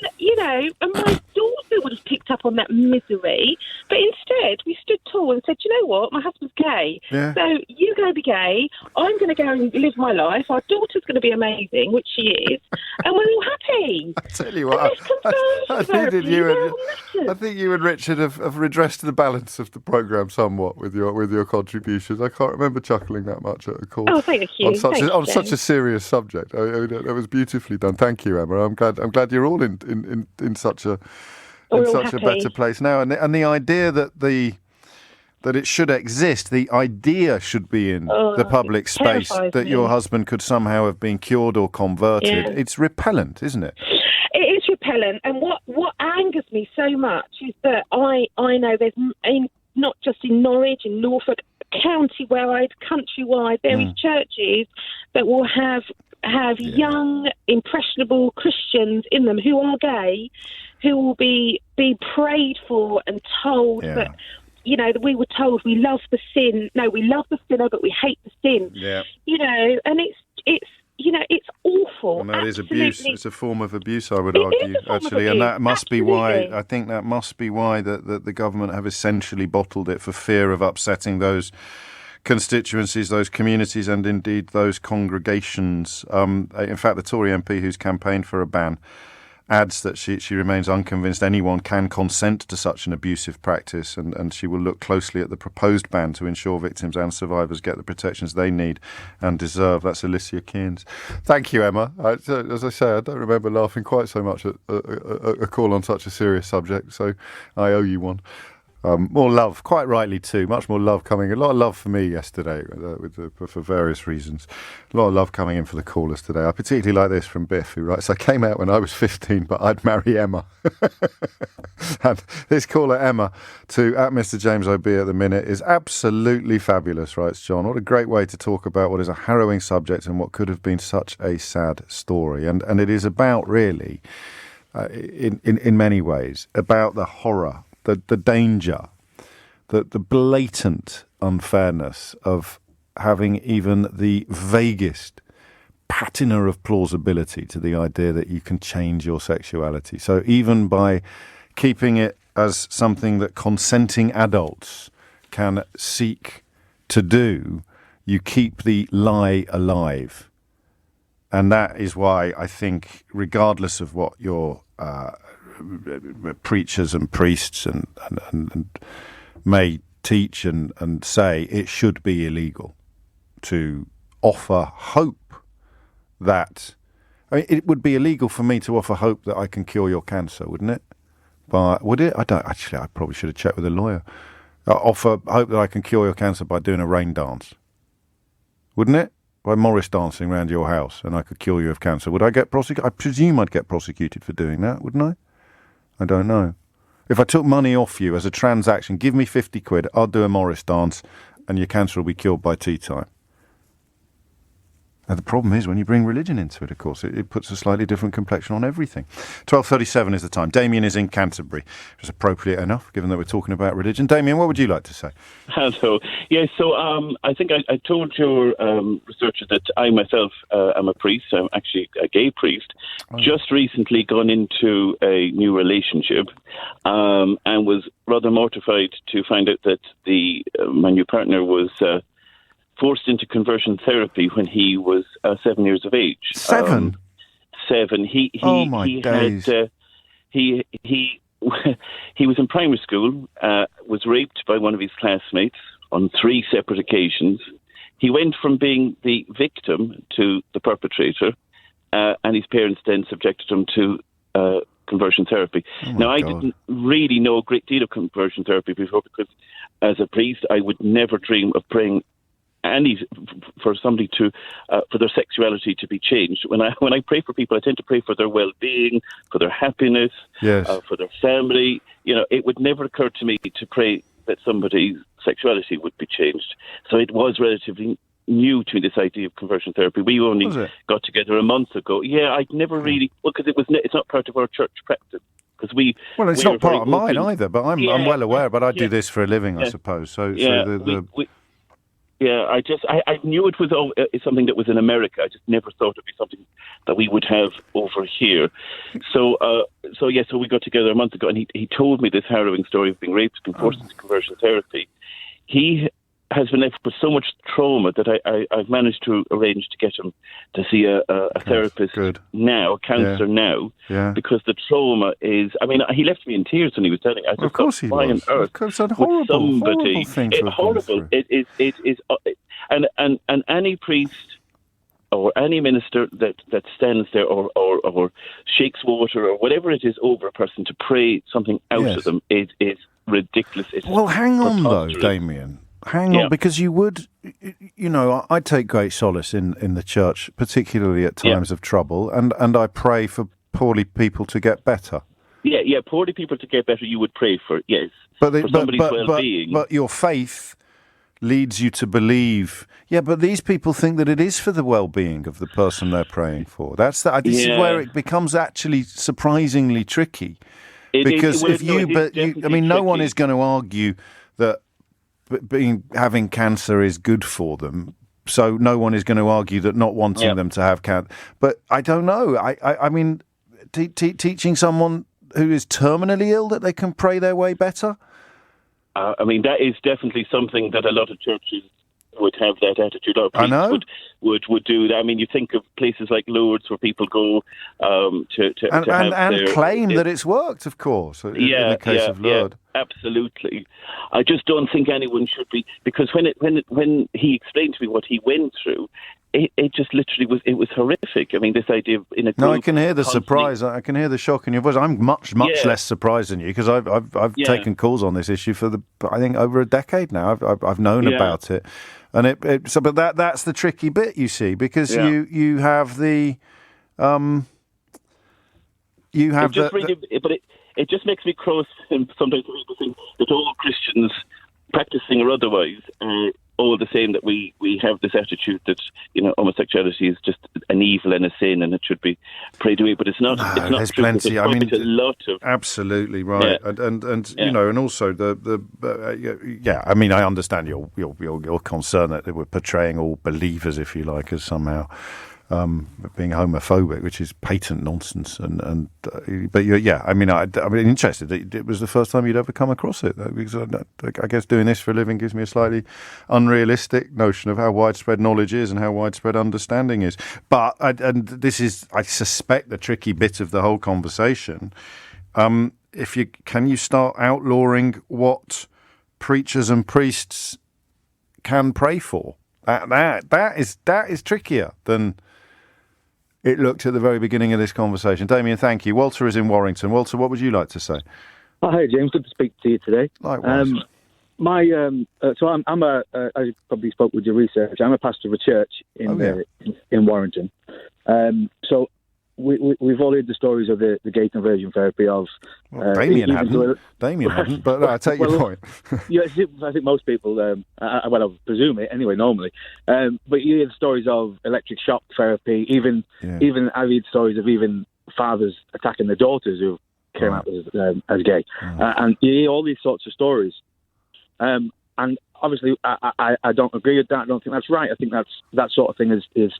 and my daughter would have picked up on that misery. But instead we stood tall and said, you know what, my husband's gay. Yeah. So you go be gay, I'm going to go and live my life, our daughter's going to be amazing, which she is, and we're all happy. I tell you what, I think you and Richard have redressed the balance of the programme somewhat with your contributions. I can't remember chuckling that much at a call. Oh, thank you. On such a serious subject. That was beautifully done. Thank you, Emma. I'm glad you're all in such a better place now. And the idea that it should exist, the idea should be in the public space that your husband could somehow have been cured or converted. Yeah. It's repellent, isn't it? It is repellent. And what angers me so much is that I know there's not just in Norwich, in Norfolk, county-wide, countrywide, there is churches that will have young, impressionable Christians in them who are gay, who will be prayed for and told that, you know, that we were told we love the sin. No, we love the sinner, but we hate the sin. Yeah. You know, and it's you know, it's awful. Well, that is abuse. It's a form of abuse, I would argue, actually, and that must be why. I think that must be why that the government have essentially bottled it for fear of upsetting those constituencies, those communities, and indeed those congregations. In fact, the Tory MP who's campaigned for a ban adds that she remains unconvinced anyone can consent to such an abusive practice, and she will look closely at the proposed ban to ensure victims and survivors get the protections they need and deserve. That's Alicia Kearns. Thank you, Emma. As I say, I don't remember laughing quite so much at a call on such a serious subject, so I owe you one. More love, quite rightly too. Much more love coming. A lot of love for me yesterday, for various reasons. A lot of love coming in for the callers today. I particularly like this from Biff, who writes, I came out when I was 15, but I'd marry Emma. And this caller, Emma, to @Mr. James OB at the minute, is absolutely fabulous, writes John. What a great way to talk about what is a harrowing subject and what could have been such a sad story. And it is about, really, in many ways, about the horror, the danger, the blatant unfairness of having even the vaguest patina of plausibility to the idea that you can change your sexuality. So even by keeping it as something that consenting adults can seek to do, you keep the lie alive. And that is why I think, regardless of what your preachers and priests and may teach and say, it should be illegal to offer hope that... I mean, it would be illegal for me to offer hope that I can cure your cancer, wouldn't it? But would it? I probably should have checked with a lawyer. Offer hope that I can cure your cancer by doing a rain dance, wouldn't it? By Morris dancing around your house and I could cure you of cancer. Would I get prosecuted? I presume I'd get prosecuted for doing that, wouldn't I? I don't know. If I took money off you as a transaction, give me 50 quid, I'll do a Morris dance and your cancer will be cured by tea time. Now, the problem is when you bring religion into it, of course, it puts a slightly different complexion on everything. 12:37 is the time. Damien is in Canterbury, which is appropriate enough, given that we're talking about religion. Damien, what would you like to say? Hello. Yeah, so I think I told your researcher that I myself am a priest. I'm actually a gay priest. Oh. Just recently gone into a new relationship and was rather mortified to find out that my new partner was... forced into conversion therapy when he was 7 years of age. 7? 7. He days. He was in primary school, was raped by one of his classmates on 3 separate occasions. He went from being the victim to the perpetrator, and his parents then subjected him to conversion therapy. Now, I didn't really know a great deal of conversion therapy before, because as a priest, I would never dream of praying for somebody to for their sexuality to be changed. When I pray for people, I tend to pray for their well-being, for their happiness, for their family. You know, it would never occur to me to pray that somebody's sexuality would be changed. So it was relatively new to me, this idea of conversion therapy. We only got together a month ago. Yeah, I'd never really, because it's not part of our church practice. Well, it's not part of mine either, but I'm well aware. But I do this for a living, I suppose. So Yeah, I knew it was something that was in America. I just never thought it'd be something that we would have over here. So we got together a month ago, and he told me this harrowing story of being raped, being forced into conversion therapy. He has been left with so much trauma that I've managed to arrange to get him to see a therapist now, a counsellor now, because the trauma is. I mean, he left me in tears when he was telling. I just of course he was. Of course, it's a horrible thing to have gone through. It is, and any priest or any minister that stands there or shakes water or whatever it is over a person to pray something out of them is ridiculous. Well, hang on though, Damien. Hang on, because you would, I take great solace in the church, particularly at times of trouble, and I pray for poorly people to get better. Yeah, poorly people to get better, you would pray for, yes, for somebody's well-being. But your faith leads you to believe, but these people think that it is for the well-being of the person they're praying for. This is where it becomes actually surprisingly tricky. No one is going to argue that having cancer is good for them, so no one is going to argue that not wanting them to have cancer. But I don't know. I mean, teaching someone who is terminally ill that they can pray their way better. That is definitely something that a lot of churches would have that attitude. Or I know. Would do that. I mean, you think of places like Lourdes where people go to claim that it's worked. Of course, in the case of Lourdes. Absolutely. I just don't think anyone should be, because when he explained to me what he went through, it just literally was horrific. I mean, this idea of in a group. No, I can hear the surprise. I can hear the shock in your voice. I'm much less surprised than you, because I've taken calls on this issue for I think over a decade now. I've known about it, and but that's the tricky bit, you see, because you have the It just makes me cross, and sometimes people think that all Christians, practicing or otherwise, are all the same, that we have this attitude that, homosexuality is just an evil and a sin and it should be prayed away, but it's not. It's not there's true. plenty. I mean, a lot of absolutely right, and and also I mean, I understand your concern that we're portraying all believers, if you like, as somehow being homophobic, which is patent nonsense. But I'm interested. It was the first time you'd ever come across it, because I guess doing this for a living gives me a slightly unrealistic notion of how widespread knowledge is and how widespread understanding is. But this is, I suspect, the tricky bit of the whole conversation. Can you start outlawing what preachers and priests can pray for? That is trickier than it looked at the very beginning of this conversation. Damien, thank you. Walter is in Warrington. Walter, what would you like to say? Oh, hey, James. Good to speak to you today. Likewise. I probably spoke with your research. I'm a pastor of a church in Warrington. So we've all heard the stories of the gay conversion therapy of. Damien hadn't, but I take your point. I think most people. I presume it anyway. Normally, but you hear the stories of electric shock therapy. Even I read stories of even fathers attacking their daughters who came out as gay, and you hear all these sorts of stories. And obviously, I don't agree with that. I don't think that's right. I think that sort of thing is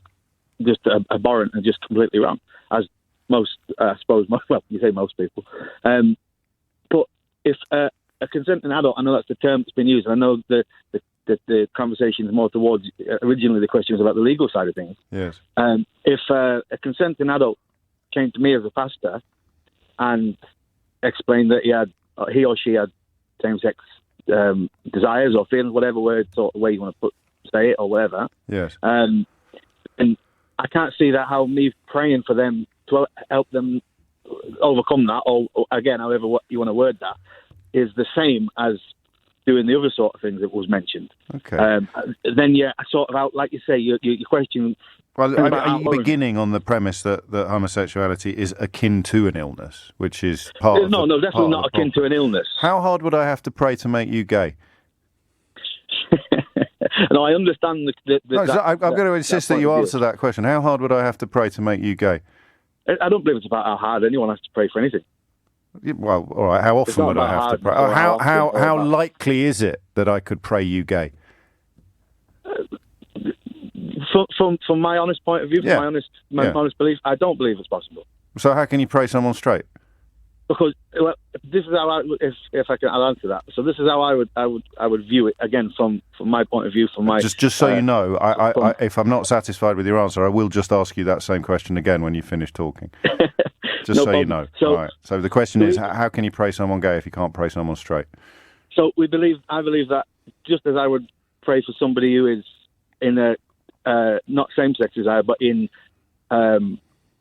just abhorrent and just completely wrong, as most, I suppose, you say most people. But if a consenting adult, I know that's the term that's been used, and I know the conversation is more towards, originally the question was about the legal side of things. Yes. If a consenting adult came to me as a pastor and explained that he or she had same-sex desires or feelings, whatever word sort of way you want to say it or whatever. Yes. And I can't see that how me praying for them to help them overcome that, or again, however you want to word that, is the same as doing the other sort of things that was mentioned. Okay. Then sort of out, like you say, your question. Well, are you beginning on the premise that homosexuality is akin to an illness, which is part of No, definitely not akin to an illness. How hard would I have to pray to make you gay? No, I understand I'm going to insist that you answer that question. How hard would I have to pray to make you gay? I don't believe it's about how hard anyone has to pray for anything. Well, all right. How often would I have to pray? How likely is it that I could pray you gay? From my honest point of view, from my honest belief, I don't believe it's possible. So how can you pray someone straight? Because this is how I'll answer that. So this is how I would view it again from my point of view. From my just so you know, I if I'm not satisfied with your answer, I will just ask you that same question again when you finish talking. Just so you know. So, all right. So the question is, how can you pray someone gay if you can't pray someone straight? So I believe that just as I would pray for somebody who is in a not same-sex desire, but in what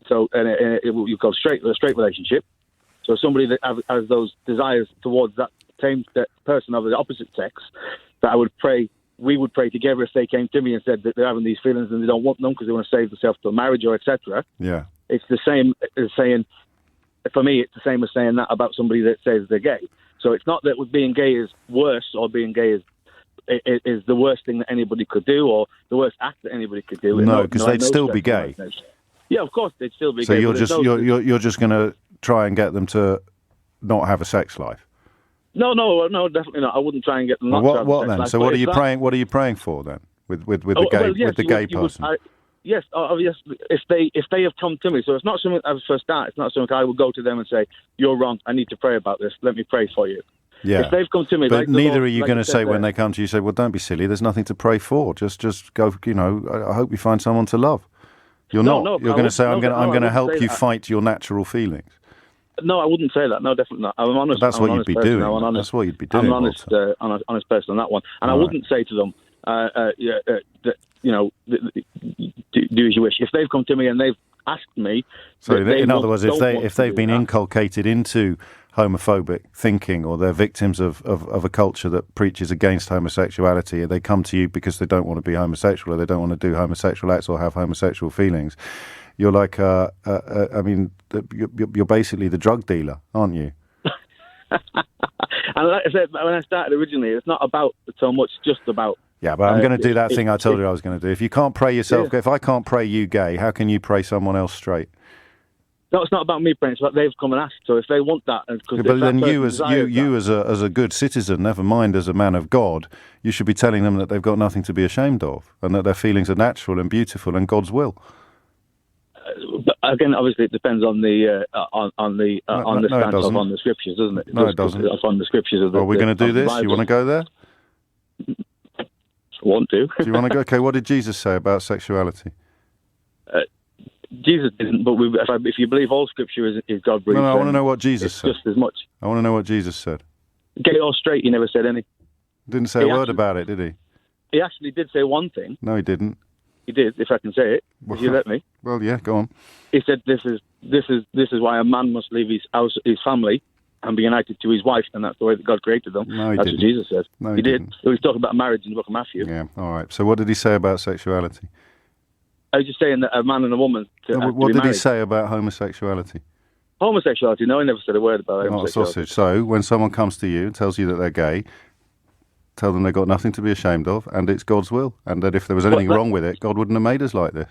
you call a straight relationship. So somebody that has those desires towards that same person of the opposite sex, that I would pray, we would pray together if they came to me and said that they're having these feelings and they don't want them because they want to save themselves to a marriage or etc. Yeah, it's the same as saying, for me, it's the same as saying that about somebody that says they're gay. So it's not that being gay is worse or being gay is the worst thing that anybody could do or the worst act that anybody could do. No, because they'd still be gay. Yeah, of course they'd still be so gay. So you're just going to try and get them to not have a sex life? No, definitely not. I wouldn't try and get them not to have a sex life. So what are you praying? What are you praying for then with the gay person? Yes, obviously, if they have come to me, so it's not something as a start. It's not something I would go to them and say, "You're wrong. I need to pray about this. Let me pray for you." Yeah. If they've come to me, but neither are you going to say when they come to you, say, "Well, don't be silly. There's nothing to pray for. Just go. I hope you find someone to love." You're not. You're going to say, "I'm going to help you fight your natural feelings." No, I wouldn't say that. No, definitely not. I'm honest. But that's what you'd be doing. That's what you'd be doing. I'm an honest person on that one, and I wouldn't say to them, do as you wish. If they've come to me and they've asked me, so in other words, if they've been inculcated into homophobic thinking or they're victims of a culture that preaches against homosexuality, and they come to you because they don't want to be homosexual or they don't want to do homosexual acts or have homosexual feelings, you're like, you're basically the drug dealer, aren't you? And like I said, when I started originally, it's not about so much just about... Yeah, but I'm going to do that thing I told you I was going to do. If you can't pray yourself, if I can't pray you gay, how can you pray someone else straight? No, it's not about me praying. It's about they've come and asked. So if they want that, but then you as a good citizen, never mind as a man of God, you should be telling them that they've got nothing to be ashamed of, and that their feelings are natural and beautiful and God's will. But again, obviously, it depends on the stance on the scriptures, doesn't it? No, it doesn't. On the scriptures of the. Are we going to do this? You want to go there? Want to? Do you want to go? Okay. What did Jesus say about sexuality? Jesus didn't, but if you believe all Scripture is God breathed, no, I want to know what Jesus said. Just as much. I want to know what Jesus said. Gay or straight, he never said any. Didn't say a word about it, did he? He actually did say one thing. No, he didn't. He did, if I can say it. If you let me. Well, yeah, go on. He said, "This is why a man must leave his house, his family, and be united to his wife, and that's the way that God created them." No, he that's didn't. What Jesus said. No, he did. He was talking about marriage in the book of Matthew. Yeah, all right. So what did he say about sexuality? I was just saying that a man and a woman. What did he say about homosexuality? Homosexuality? No, he never said a word about homosexuality. Not a sausage. So when someone comes to you and tells you that they're gay, tell them they've got nothing to be ashamed of, and it's God's will, and that if there was anything wrong with it, God wouldn't have made us like this.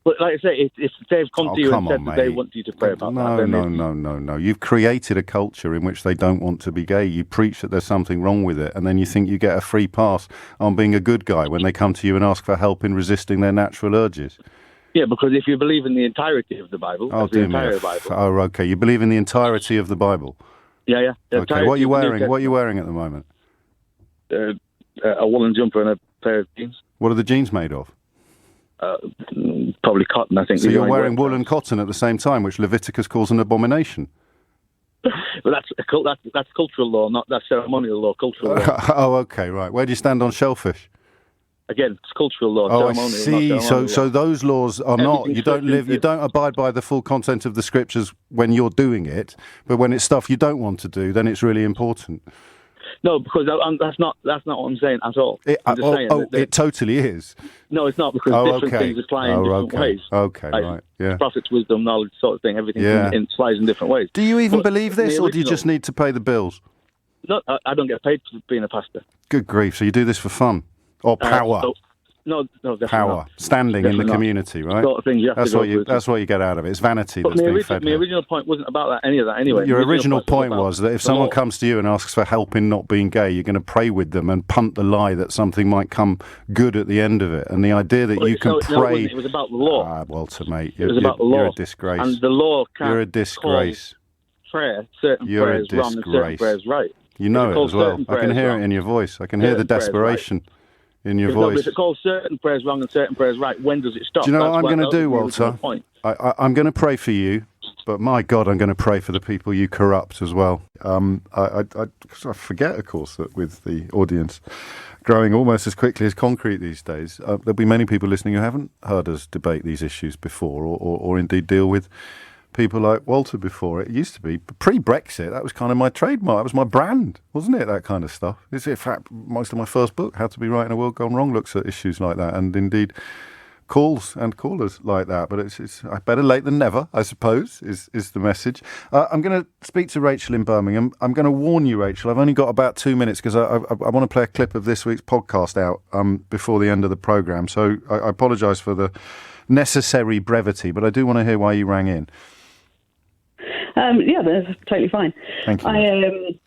But like I say, if they've come to you and said that they want you to pray about that... No. You've created a culture in which they don't want to be gay. You preach that there's something wrong with it, and then you think you get a free pass on being a good guy when they come to you and ask for help in resisting their natural urges. Yeah, because if you believe in the entirety of the Bible... Oh, okay. You believe in the entirety of the Bible? Yeah. Okay, what are you wearing? What are you wearing at the moment? A woolen jumper and a pair of jeans. What are the jeans made of? Probably cotton, I think. So you're wearing wool and cotton at the same time, which Leviticus calls an abomination. Well, that's cultural law, not that's ceremonial law. Cultural law. Oh, okay, right. Where do you stand on shellfish? Again, it's cultural law. Oh, I see. So those laws are not. You don't abide by the full content of the scriptures when you're doing it, but when it's stuff you don't want to do, then it's really important. No, because that's not what I'm saying at all. It totally is. No, it's not, because different things apply in different ways. Okay, right, yeah. Prophet's wisdom, knowledge, sort of thing, everything applies in different ways. Do you even believe this, or do you just need to pay the bills? No, I don't get paid for being a pastor. Good grief, so you do this for fun? Or power? power, standing in the community, right? Sort of things you have that's to what go that's what you get out of it. It's vanity but that's being fed. My original point wasn't about any of that anyway. Your original point was that if someone comes to you and asks for help in not being gay, you're going to pray with them and punt the lie that something might come good at the end of it. And the idea that you can pray... it was about the law. Walter, mate, it was about the law. You're a disgrace. And the law can't You're a disgrace. Prayer, certain prayers wrong and certain prayers right. You know it as well. I can hear it in your voice. I can hear the desperation in your voice. If it calls certain prayers wrong and certain prayers right, when does it stop? Do you know what I'm going to do, Walter? I'm going to pray for you, but my God, I'm going to pray for the people you corrupt as well. I forget, of course, that with the audience growing almost as quickly as concrete these days, there'll be many people listening who haven't heard us debate these issues before or indeed deal with people like Walter before. It used to be pre-Brexit. That was kind of my trademark. That was my brand, wasn't it? That kind of stuff. It's in fact most of my first book, How to Be Right in a World Gone Wrong, looks at issues like that, and indeed calls and callers like that. But it's better late than never, I suppose, is the message. I'm going to speak to Rachel in Birmingham. I'm going to warn you, Rachel. I've only got about 2 minutes because I want to play a clip of this week's podcast out before the end of the programme. So I apologise for the necessary brevity, but I do want to hear why you rang in. Yeah, that's totally fine. Thank you. I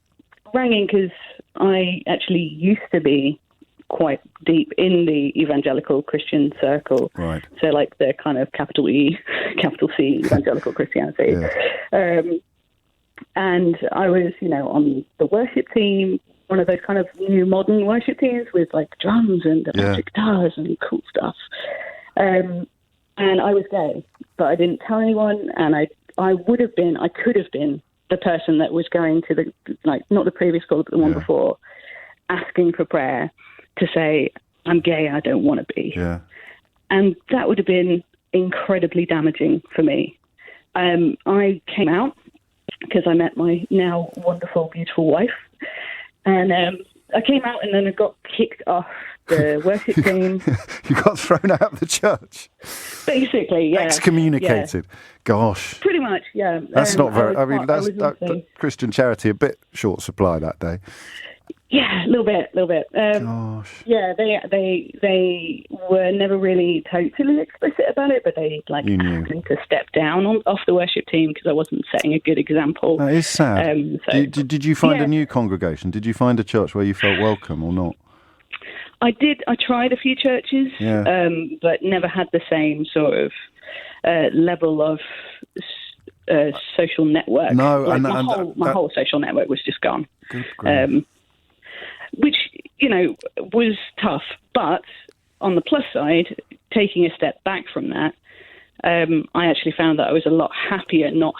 rang in because I actually used to be quite deep in the evangelical Christian circle. Right. So like the kind of capital E, capital C evangelical Christianity. Yeah. And I was, on the worship team, one of those kind of new modern worship teams with like drums and electric guitars and cool stuff. And I was gay, but I didn't tell anyone, and I could have been the person that was going to the, not the previous call, but the one before, asking for prayer to say, I'm gay, I don't want to be. Yeah. And that would have been incredibly damaging for me. I came out because I met my now wonderful, beautiful wife. And I came out and then I got kicked off the worship team. You got thrown out of the church? Basically, yeah. Excommunicated. Yeah. Gosh. Pretty much, yeah. That's not very... that's Christian Charity, a bit short supply that day. Yeah, a little bit. Gosh. Yeah, they were never really totally explicit about it, but they asked me to step down off the worship team because I wasn't setting a good example. That is sad. Did you find a new congregation? Did you find a church where you felt welcome or not? I did. I tried a few churches, but never had the same sort of level of social network. No, my whole social network was just gone. Good grief. Which, was tough. But on the plus side, taking a step back from that, I actually found that I was a lot happier not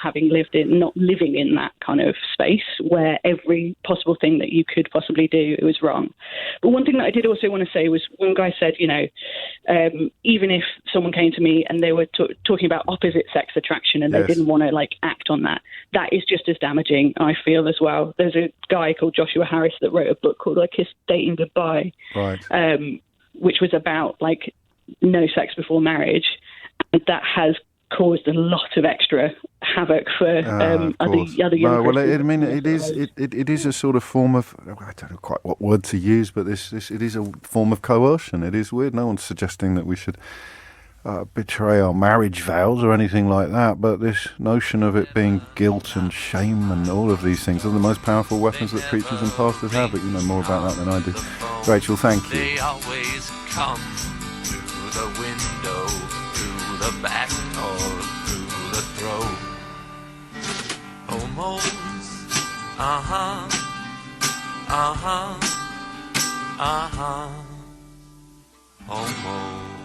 living in that kind of space where every possible thing that you could possibly do, it was wrong. But one thing that I did also want to say was one guy said, even if someone came to me and they were talking about opposite sex attraction and they didn't want to act on that, that is just as damaging, I feel, as well. There's a guy called Joshua Harris that wrote a book called I Kissed Dating Goodbye, right. Which was about no sex before marriage. And that has caused a lot of extra havoc for other young Christians. It is a sort of form of, I don't know quite what word to use, but it is a form of coercion. It is weird. No one's suggesting that we should betray our marriage vows or anything like that, but this notion of it being guilt and shame and all of these things are the most powerful weapons that preachers and pastors have, but you know more about that than I do. Rachel, thank you. They always come through the window, through the back or through the throat. Homos, Homos.